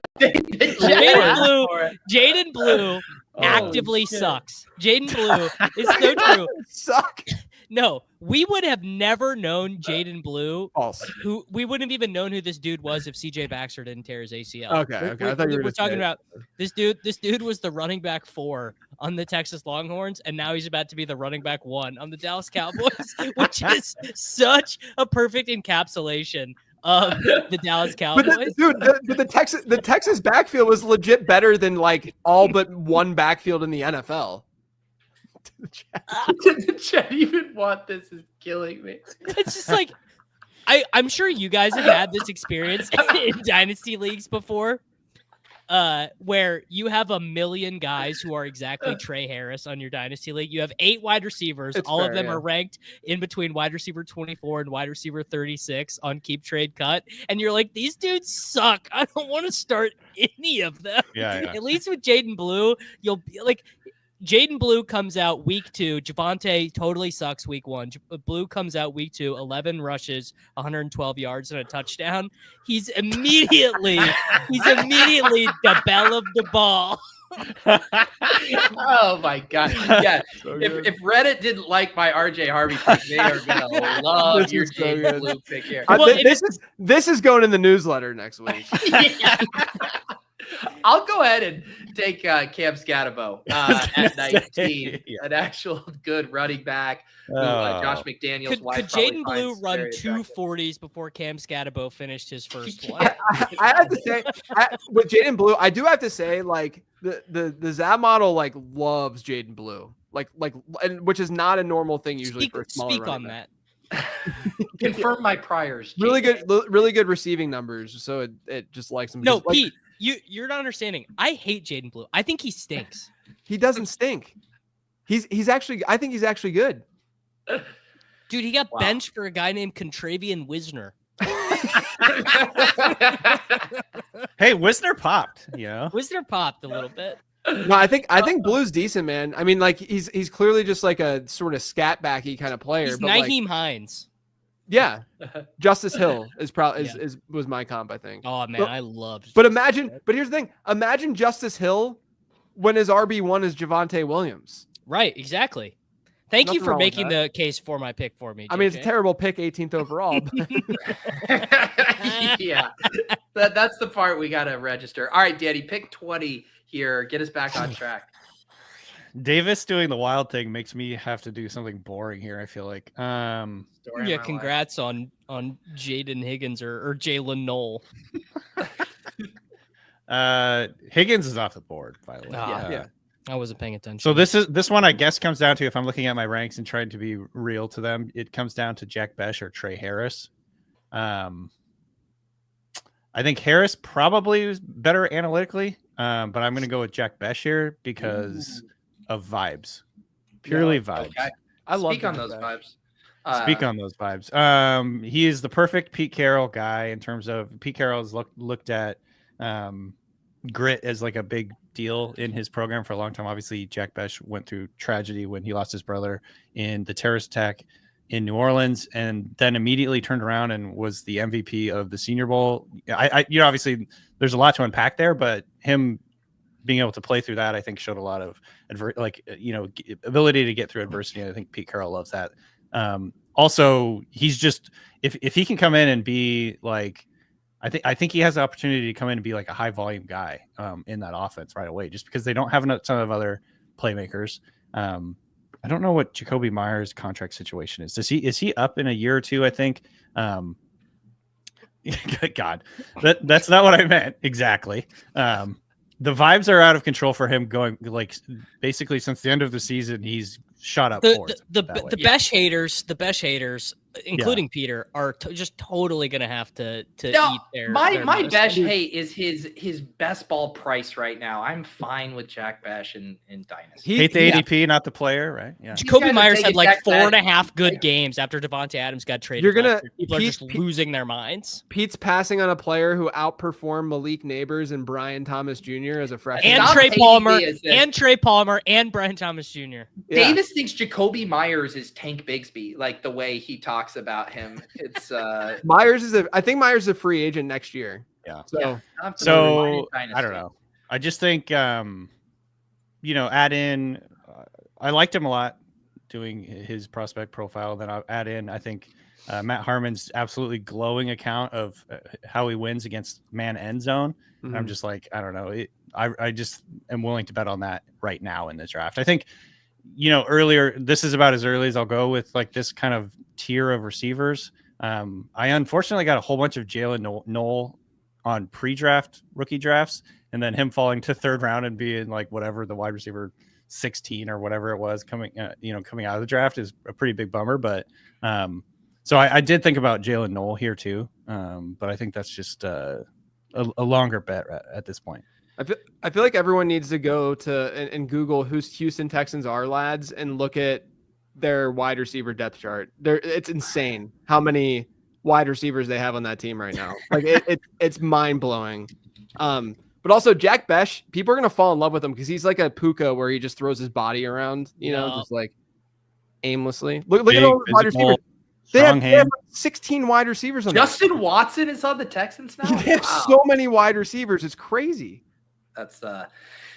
Speaker 6: Jaden Blue actively sucks. Jaden Blue is so true.
Speaker 5: Suck.
Speaker 6: No, we would have never known Jaden Blue.
Speaker 5: False.
Speaker 6: We wouldn't have even known who this dude was if CJ Baxter didn't tear his ACL.
Speaker 5: Okay. I thought you were
Speaker 6: talking about this dude. This dude was the running back 4 on the Texas Longhorns, and now he's about to be the running back 1 on the Dallas Cowboys, which is such a perfect encapsulation of the Dallas Cowboys.
Speaker 5: But the Texas backfield was legit better than like all but one backfield in the NFL.
Speaker 1: Did the chat even want this? Is killing me.
Speaker 6: It's just like I'm sure you guys have had this experience in dynasty leagues before, where you have a million guys who are exactly Trey Harris on your dynasty league. You have 8 wide receivers. All of them are ranked in between wide receiver 24 and wide receiver 36 on keep, trade, cut. And you're like, these dudes suck. I don't want to start any of them.
Speaker 7: Yeah.
Speaker 6: At least with Jaden Blue, you'll be like, Jaden Blue comes out week 2. Javonte totally sucks week 1. Blue comes out week 2, 11 rushes, 112 yards and a touchdown. He's immediately the belle of the ball.
Speaker 1: Oh my god! Yeah, so if Reddit didn't like my RJ Harvey pick, they are gonna love your Jaden Blue pick here.
Speaker 5: This is going in the newsletter next week.
Speaker 1: I'll go ahead and take Cam Scatabo at 19, an actual good running back. Josh McDaniels.
Speaker 6: Could Jaden Blue run 2 40s before Cam Scatabo finished his first one?
Speaker 5: I have to say, with Jaden Blue, I do have to say, like the Zab model like loves Jaden Blue, and which is not a normal thing usually for a smaller
Speaker 6: speak on
Speaker 5: back.
Speaker 6: that.
Speaker 1: Confirm my priors.
Speaker 5: Really good receiving numbers. So it just likes him.
Speaker 6: No, Pete. You're not understanding. I hate Jaden Blue. I think he stinks.
Speaker 5: He doesn't stink. He's actually. I think he's actually good.
Speaker 6: Dude, he got benched for a guy named Contravian Wisner.
Speaker 7: Hey, Wisner popped. You know,
Speaker 6: Wisner popped a little bit.
Speaker 5: No, I think Blue's decent, man. I mean, like he's clearly just like a sort of scat backy kind of player.
Speaker 6: He's
Speaker 5: but like,
Speaker 6: Naheem Hines.
Speaker 5: yeah, Justice Hill is probably was my comp, I think.
Speaker 6: Oh man, I loved.
Speaker 5: But here's the thing: imagine Justice Hill when his RB1 is Javonte Williams.
Speaker 6: Right, exactly. Thank you
Speaker 5: Nothing
Speaker 6: for
Speaker 5: wrong with
Speaker 6: making the case for my pick for me.
Speaker 5: I mean, it's a
Speaker 6: JJ.
Speaker 5: terrible pick, 18th overall. But
Speaker 1: Yeah, that's the part we got to register. All right, Daddy, pick 20 here. Get us back on track.
Speaker 7: Davis doing the wild thing makes me have to do something boring here. I feel like.
Speaker 1: Story of
Speaker 6: Yeah,
Speaker 1: my
Speaker 6: congrats on Jaden Higgins or Jalen Knoll.
Speaker 7: Higgins is off the board, by the way.
Speaker 5: yeah.
Speaker 6: I wasn't paying attention.
Speaker 7: So this one, I guess, comes down to, if I'm looking at my ranks and trying to be real to them, it comes down to Jack Besh or Trey Harris. I think Harris probably is better analytically, but I'm going to go with Jack Besh here because of vibes, purely vibes.
Speaker 1: Okay.
Speaker 5: I love
Speaker 1: Speak on those vibes.
Speaker 7: Speak on those vibes. He is the perfect Pete Carroll guy in terms of Pete Carroll's looked at grit as like a big deal in his program for a long time. Obviously, Jack Besh went through tragedy when he lost his brother in the terrorist attack in New Orleans, and then immediately turned around and was the MVP of the Senior Bowl. Obviously there's a lot to unpack there, but him being able to play through that, I think, showed a lot of ability to get through adversity. And I think Pete Carroll loves that. Also, he's just, if he can come in and be like, I think he has the opportunity to come in and be like a high volume guy in that offense right away, just because they don't have a ton of other playmakers. I don't know what Jacoby Myers' contract situation is. Is he up in a year or two? I think. God, that's not what I meant exactly. The vibes are out of control for him going, like, basically since the end of the season, he's shot up.
Speaker 6: The Besh haters, including Peter, are just totally going to have to eat their.
Speaker 1: My Besh hate is his best ball price right now. I'm fine with Jack Besh in Dynasty.
Speaker 7: Hate the ADP, not the player, right? Yeah.
Speaker 6: Jacoby Myers had like 4.5 good games after Devontae Adams got traded. People are just losing their minds.
Speaker 5: Pete's passing on a player who outperformed Malik Neighbors and Brian Thomas Jr. as a freshman,
Speaker 6: and Trey Palmer, and Brian Thomas Jr.
Speaker 5: Yeah.
Speaker 1: Davis thinks Jacoby Myers is Tank Bigsby, like the way he talks about him. It's
Speaker 5: I think Myers is a free agent next year.
Speaker 7: Yeah.
Speaker 1: So
Speaker 7: I don't know. I just think add in. I liked him a lot doing his prospect profile. Then I'll add in, I think, Matt Harmon's absolutely glowing account of how he wins against man end zone.
Speaker 5: Mm-hmm.
Speaker 7: I'm just like, I don't know. I just am willing to bet on that right now in the draft. I think, earlier, this is about as early as I'll go with like this kind of tier of receivers. I unfortunately got a whole bunch of Jalen Knoll on pre-draft rookie drafts, and then him falling to third round and being like whatever the wide receiver 16 or whatever it was coming out of the draft is a pretty big bummer. But so I did think about Jalen Knoll here too, but I think that's just a longer bet at this point.
Speaker 5: I feel like everyone needs to go to and Google who's Houston Texans are lads and look at their wide receiver depth chart. It's insane how many wide receivers they have on that team right now. Like it's mind blowing. But also Jack Besh, people are gonna fall in love with him because he's like a Puka where he just throws his body around, just like aimlessly. Look at all the wide receivers. They have 16 wide receivers on
Speaker 1: Justin Watson is on the Texans now.
Speaker 5: They have so many wide receivers. It's crazy.
Speaker 1: That's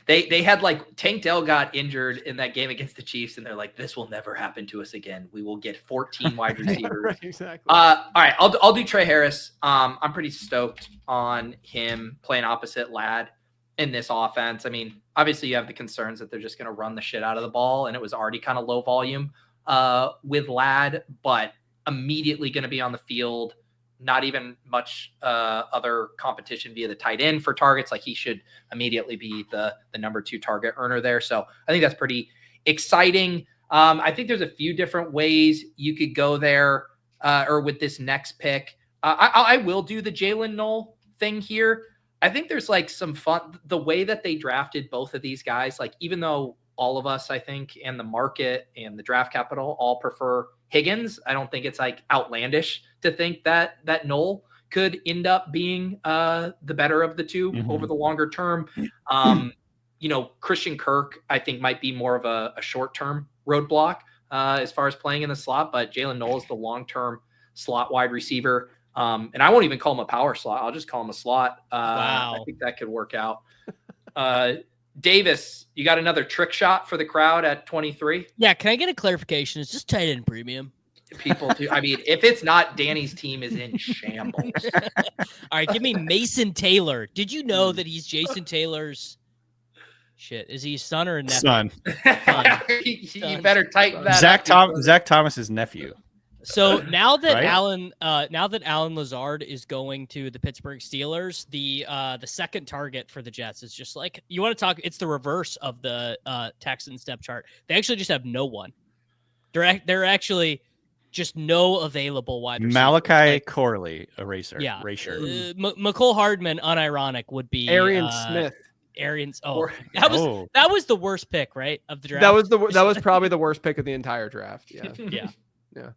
Speaker 1: they had like Tank Dell got injured in that game against the Chiefs, and they're like, this will never happen to us again. We will get 14 wide receivers.
Speaker 5: Right, exactly.
Speaker 1: All right, I'll do Trey Harris. I'm pretty stoked on him playing opposite Ladd in this offense. I mean, obviously you have the concerns that they're just going to run the shit out of the ball, and it was already kind of low volume with Ladd, but immediately going to be on the field. Not even much other competition via the tight end for targets. Like he should immediately be the number 2 target earner there. So I think that's pretty exciting. I think there's a few different ways you could go there or with this next pick. I will do the Jalen Knoll thing here. I think there's like some fun, the way that they drafted both of these guys, like even though all of us, I think, and the market and the draft capital all prefer Higgins, I don't think it's like outlandish to think that Knoll could end up being the better of the two over the longer term. Christian Kirk, I think, might be more of a short-term roadblock as far as playing in the slot, but Jalen Noel is the long-term slot wide receiver. And I won't even call him a power slot. I'll just call him a slot.
Speaker 6: Wow.
Speaker 1: I think that could work out. Davis, you got another trick shot for the crowd at 23?
Speaker 6: Yeah, can I get a clarification? It's just tight end premium.
Speaker 1: People do. I mean, if it's not, Danny's team is in shambles.
Speaker 6: All right, give me Mason Taylor. Did you know that he's Jason Taylor's shit? Is he his son or a nephew?
Speaker 7: Son.
Speaker 1: You better tighten that
Speaker 7: Zach Thomas's nephew.
Speaker 6: So now that
Speaker 7: Right?
Speaker 6: Alan Lazard is going to the Pittsburgh Steelers, the second target for the Jets is just like, you want to talk. It's the reverse of the Texans depth chart. They actually just have no one. They're actually just no available wide receivers.
Speaker 7: Malachi Corley, eraser.
Speaker 6: Yeah.
Speaker 7: Erasure.
Speaker 6: McCole Hardman, unironic, would be
Speaker 5: Arian Smith.
Speaker 6: Arians. That was the worst pick, right, of the draft.
Speaker 5: That was probably the worst pick of the entire draft. Yeah.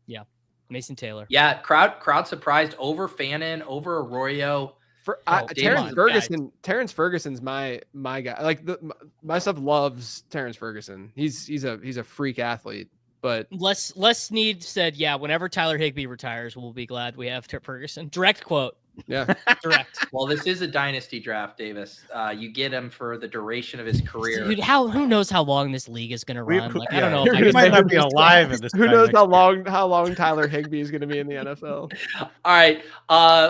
Speaker 6: Yeah. Mason Taylor.
Speaker 1: Yeah, crowd surprised over Fannin, over Arroyo.
Speaker 5: Terrence Ferguson's my guy. Like my stuff loves Terrence Ferguson. He's a freak athlete. But
Speaker 6: Les Snead said, "Yeah, whenever Tyler Higbee retires, we'll be glad we have Ferguson." Direct quote.
Speaker 5: Yeah,
Speaker 6: direct.
Speaker 1: Well, this is a dynasty draft, Davis. You get him for the duration of his career.
Speaker 6: Dude, who knows how long this league is going to run? I don't know.
Speaker 7: He might not be alive at this.
Speaker 5: Who knows how long Tyler Higbee is going to be in the NFL?
Speaker 1: All right,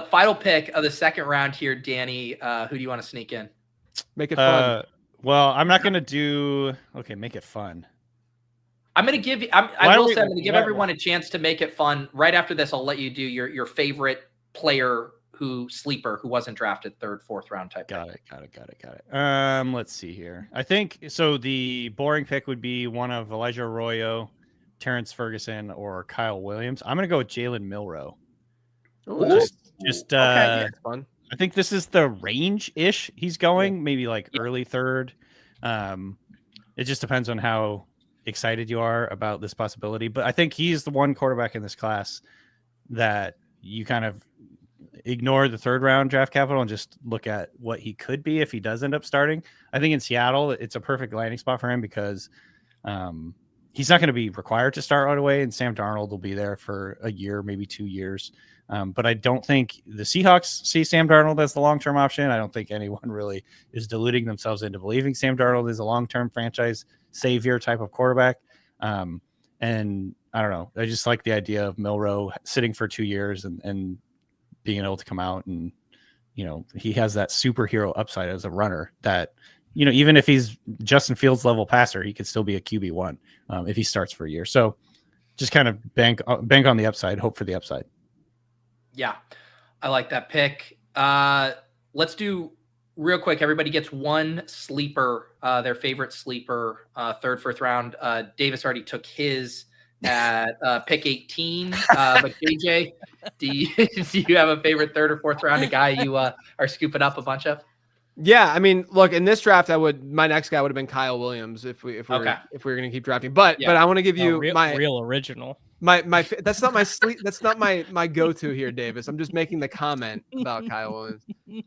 Speaker 1: final pick of the second round here, Danny. Who do you want to sneak in?
Speaker 5: Make it fun.
Speaker 7: Well, I'm not going to do. Okay, make it fun.
Speaker 1: I'm going to give you. I'm going to give everyone a chance to make it fun. Right after this, I'll let you do your favorite player who wasn't drafted third, fourth round type.
Speaker 7: Got it. Let's see here. I think so. The boring pick would be one of Elijah Arroyo, Terrence Ferguson, or Kyle Williams. I'm going to go with Jalen Milroe.
Speaker 5: Okay, fun.
Speaker 7: I think this is the range-ish he's going, maybe like early third. It just depends on how excited you are about this possibility. But I think he's the one quarterback in this class that you kind of ignore the third round draft capital and just look at what he could be if he does end up starting. I think in Seattle, it's a perfect landing spot for him because he's not going to be required to start right away, and Sam Darnold will be there for a year, maybe 2 years. But I don't think the Seahawks see Sam Darnold as the long-term option. I don't think anyone really is deluding themselves into believing Sam Darnold is a long-term franchise savior type of quarterback. And I don't know. I just like the idea of Milroe sitting for 2 years and being able to come out and, he has that superhero upside as a runner that, even if he's Justin Fields level passer, he could still be a QB1 if he starts for a year. So just kind of bank on the upside, hope for the upside.
Speaker 1: Yeah, I like that pick. Let's do real quick. Everybody gets one sleeper, their favorite sleeper, third, fourth round. Davis already took his at pick 18. But JJ, do you have a favorite third or fourth round, a guy you are scooping up a bunch of?
Speaker 5: Yeah, I mean, look, in this draft, my next guy would have been Kyle Williams if we were going to keep drafting. But I want to give you my
Speaker 6: real original.
Speaker 5: My that's not my that's not my go-to here, Davis. I'm just making the comment about Kyle Williams.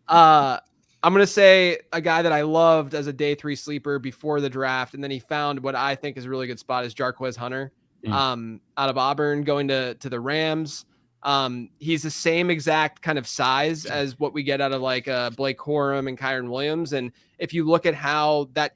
Speaker 5: I'm going to say a guy that I loved as a day 3 sleeper before the draft, and then he found what I think is a really good spot is Jarquez Hunter, out of Auburn, going to the Rams. He's the same exact kind of size as what we get out of like Blake Corum and Kyron Williams. And if you look at how that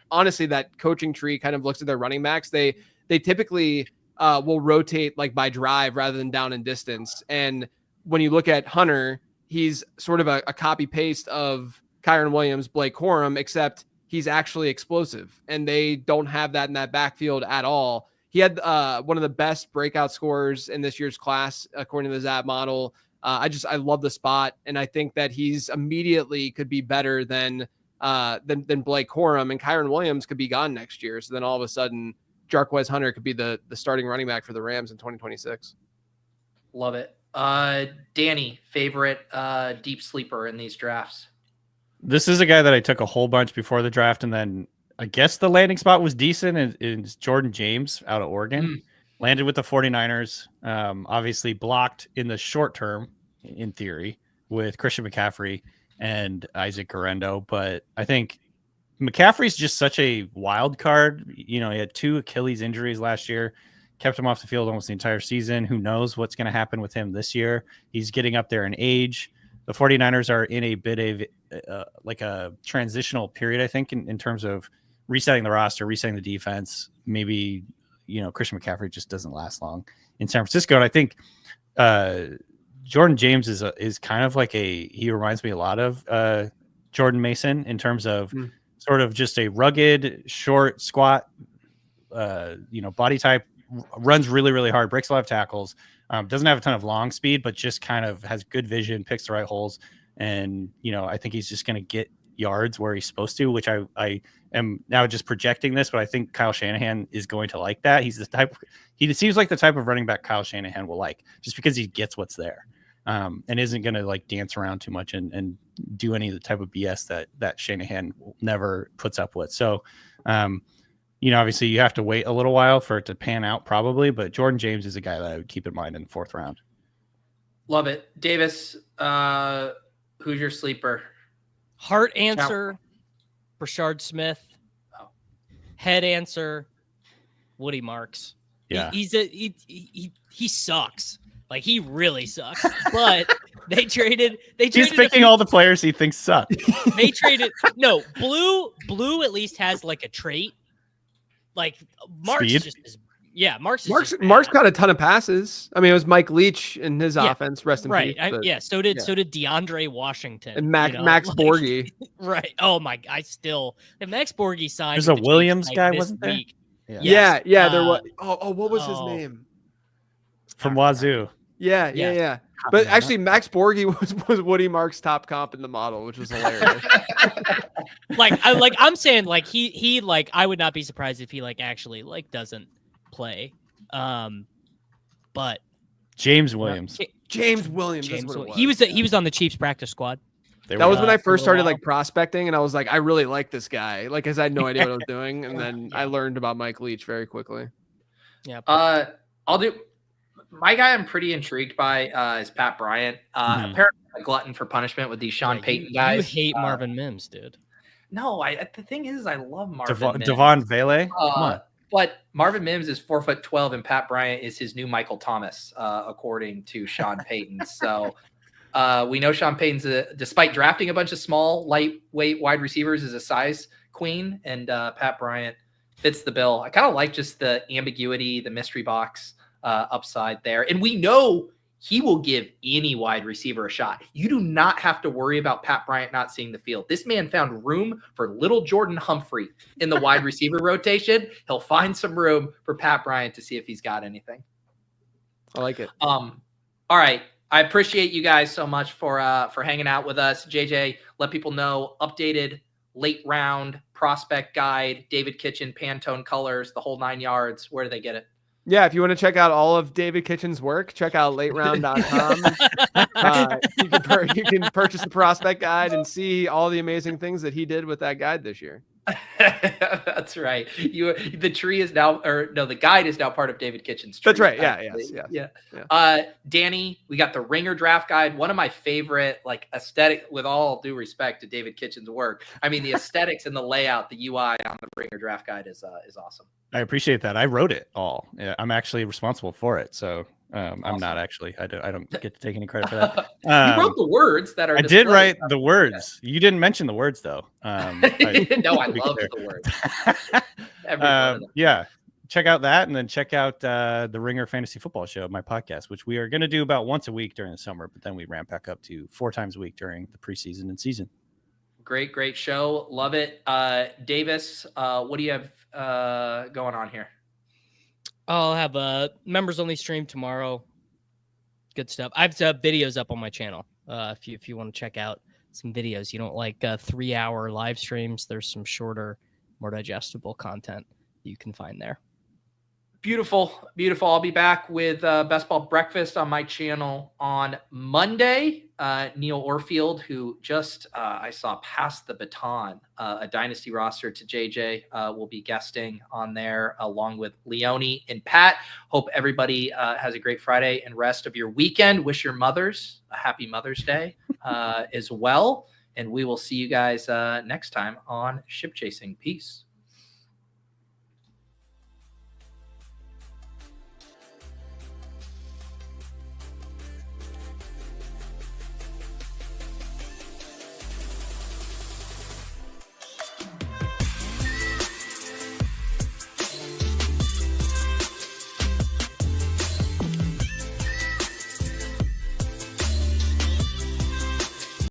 Speaker 5: honestly, that coaching tree kind of looks at their running backs, they typically will rotate like by drive rather than down in distance. And when you look at Hunter, he's sort of a copy paste of Kyron Williams, Blake Corum, except he's actually explosive, and they don't have that in that backfield at all. He had one of the best breakout scorers in this year's class, according to the Zap model. I love the spot, and I think that he's immediately could be better than Blake Corum, and Kyron Williams could be gone next year. So then all of a sudden, Jarquez Hunter could be the starting running back for the Rams in 2026.
Speaker 1: Love it. Danny, favorite deep sleeper in these drafts?
Speaker 7: This is a guy that I took a whole bunch before the draft, and then I guess the landing spot was decent. It's Jordan James out of Oregon. Landed with the 49ers. Obviously blocked in the short term, in theory. with Christian McCaffrey and Isaac Guerrero, but I think McCaffrey's just such a wild card. He had 2 Achilles injuries last year, kept him off the field almost the entire season. Who knows what's going to happen with him this year? He's getting up there in age. The 49ers are in a bit of like a transitional period, I think, in terms of resetting the roster, resetting the defense. Maybe, Christian McCaffrey just doesn't last long in San Francisco. And I think Jordan James is kind of like he reminds me a lot of Jordan Mason in terms of sort of just a rugged, short, squat, body type, runs really, really hard, breaks a lot of tackles, doesn't have a ton of long speed, but just kind of has good vision, picks the right holes. And, I think he's just going to get yards where he's supposed to, which I am now just projecting this, but I think Kyle Shanahan is going to like that. He seems like the type of running back Kyle Shanahan will like, just because he gets what's there. And isn't going to like dance around too much and do any of the type of BS that Shanahan never puts up with. So, obviously you have to wait a little while for it to pan out probably, but Jordan James is a guy that I would keep in mind in the 4th round.
Speaker 1: Love it. Davis, who's your sleeper?
Speaker 6: Heart answer, Brashard Smith.
Speaker 1: Oh.
Speaker 6: Head answer, Woody Marks.
Speaker 7: Yeah.
Speaker 6: He sucks. Like, he really sucks. But they traded.
Speaker 7: He's picking all the players he thinks suck.
Speaker 6: They traded. No, Blue at least has like a trait. Like Marks
Speaker 7: Speed?
Speaker 6: just is. Yeah, Marks
Speaker 5: caught a ton of passes. I mean, it was Mike Leach in his offense. Rest in peace.
Speaker 6: Right. So did DeAndre Washington
Speaker 5: and Max Borghi.
Speaker 6: Right. Oh my! If Max Borghi signed.
Speaker 7: There's a Williams guy, wasn't there?
Speaker 6: Week,
Speaker 5: Yeah. There was. What was his name?
Speaker 7: From Wazoo.
Speaker 5: Yeah. But actually, Max Borghi was Woody Marks' top comp in the model, which was hilarious.
Speaker 6: I'm saying, like he I would not be surprised if he actually doesn't play. But
Speaker 7: James Williams.
Speaker 5: James Williams.
Speaker 6: He was on the Chiefs practice squad.
Speaker 5: That was when I first started prospecting, and I was like, I really like this guy. Because I had no idea what I was doing, and then I learned about Mike Leach very quickly.
Speaker 6: Yeah.
Speaker 1: I'll do. My guy I'm pretty intrigued by is Pat Bryant. Apparently a glutton for punishment with these Sean Payton guys.
Speaker 6: You hate Marvin Mims, dude.
Speaker 1: No, the thing is, I love Marvin Mims.
Speaker 7: Devon Vele? Come on.
Speaker 1: But Marvin Mims is 4'12", and Pat Bryant is his new Michael Thomas, according to Sean Payton. So we know Sean Payton's, despite drafting a bunch of small, lightweight wide receivers, is a size queen, and Pat Bryant fits the bill. I kind of like just the ambiguity, the mystery box upside there. And we know he will give any wide receiver a shot. You do not have to worry about Pat Bryant not seeing the field. This man found room for little Jordan Humphrey in the wide receiver rotation. He'll find some room for Pat Bryant to see if he's got anything.
Speaker 5: I like it.
Speaker 1: All right. I appreciate you guys so much for hanging out with us. JJ, let people know updated late round prospect guide, David Kitchen, Pantone colors, the whole 9 yards. Where do they get it?
Speaker 5: Yeah, if you want to check out all of David Kitchen's work, check out lateround.com. You can purchase the prospect guide and see all the amazing things that he did with that guide this year.
Speaker 1: That's right. The guide is now part of David Kitchen's tree.
Speaker 5: That's right. Yeah.
Speaker 1: Danny, we got the Ringer draft guide. One of my favorite, aesthetic, with all due respect to David Kitchen's work. I mean, the aesthetics and the layout, the UI on the Ringer draft guide is awesome.
Speaker 7: I appreciate that. I wrote it all. Yeah, I'm actually responsible for it. So
Speaker 1: Awesome.
Speaker 7: I'm not actually. I don't get to take any credit for that.
Speaker 1: You wrote the words that are.
Speaker 7: I did write the words. You didn't mention the words though.
Speaker 1: No, I love the words.
Speaker 7: Yeah, check out that, and then check out the Ringer Fantasy Football Show, my podcast, which we are going to do about once a week during the summer, but then we ramp back up to 4 times a week during the preseason and season.
Speaker 1: Great show. Love it. Davis, what do you have going on here?
Speaker 6: I'll have a members only stream tomorrow. Good stuff. I have videos up on my channel. If you want to check out some videos, you don't like 3-hour live streams. There's some shorter, more digestible content you can find there. Beautiful. I'll be back with Best Ball Breakfast on my channel on Monday.
Speaker 1: Neil Orfield, who just I saw pass the baton, a Dynasty roster to JJ, will be guesting on there along with Leone and Pat. Hope everybody has a great Friday and rest of your weekend. Wish your mothers a happy Mother's Day as well. And we will see you guys next time on Ship Chasing. Peace.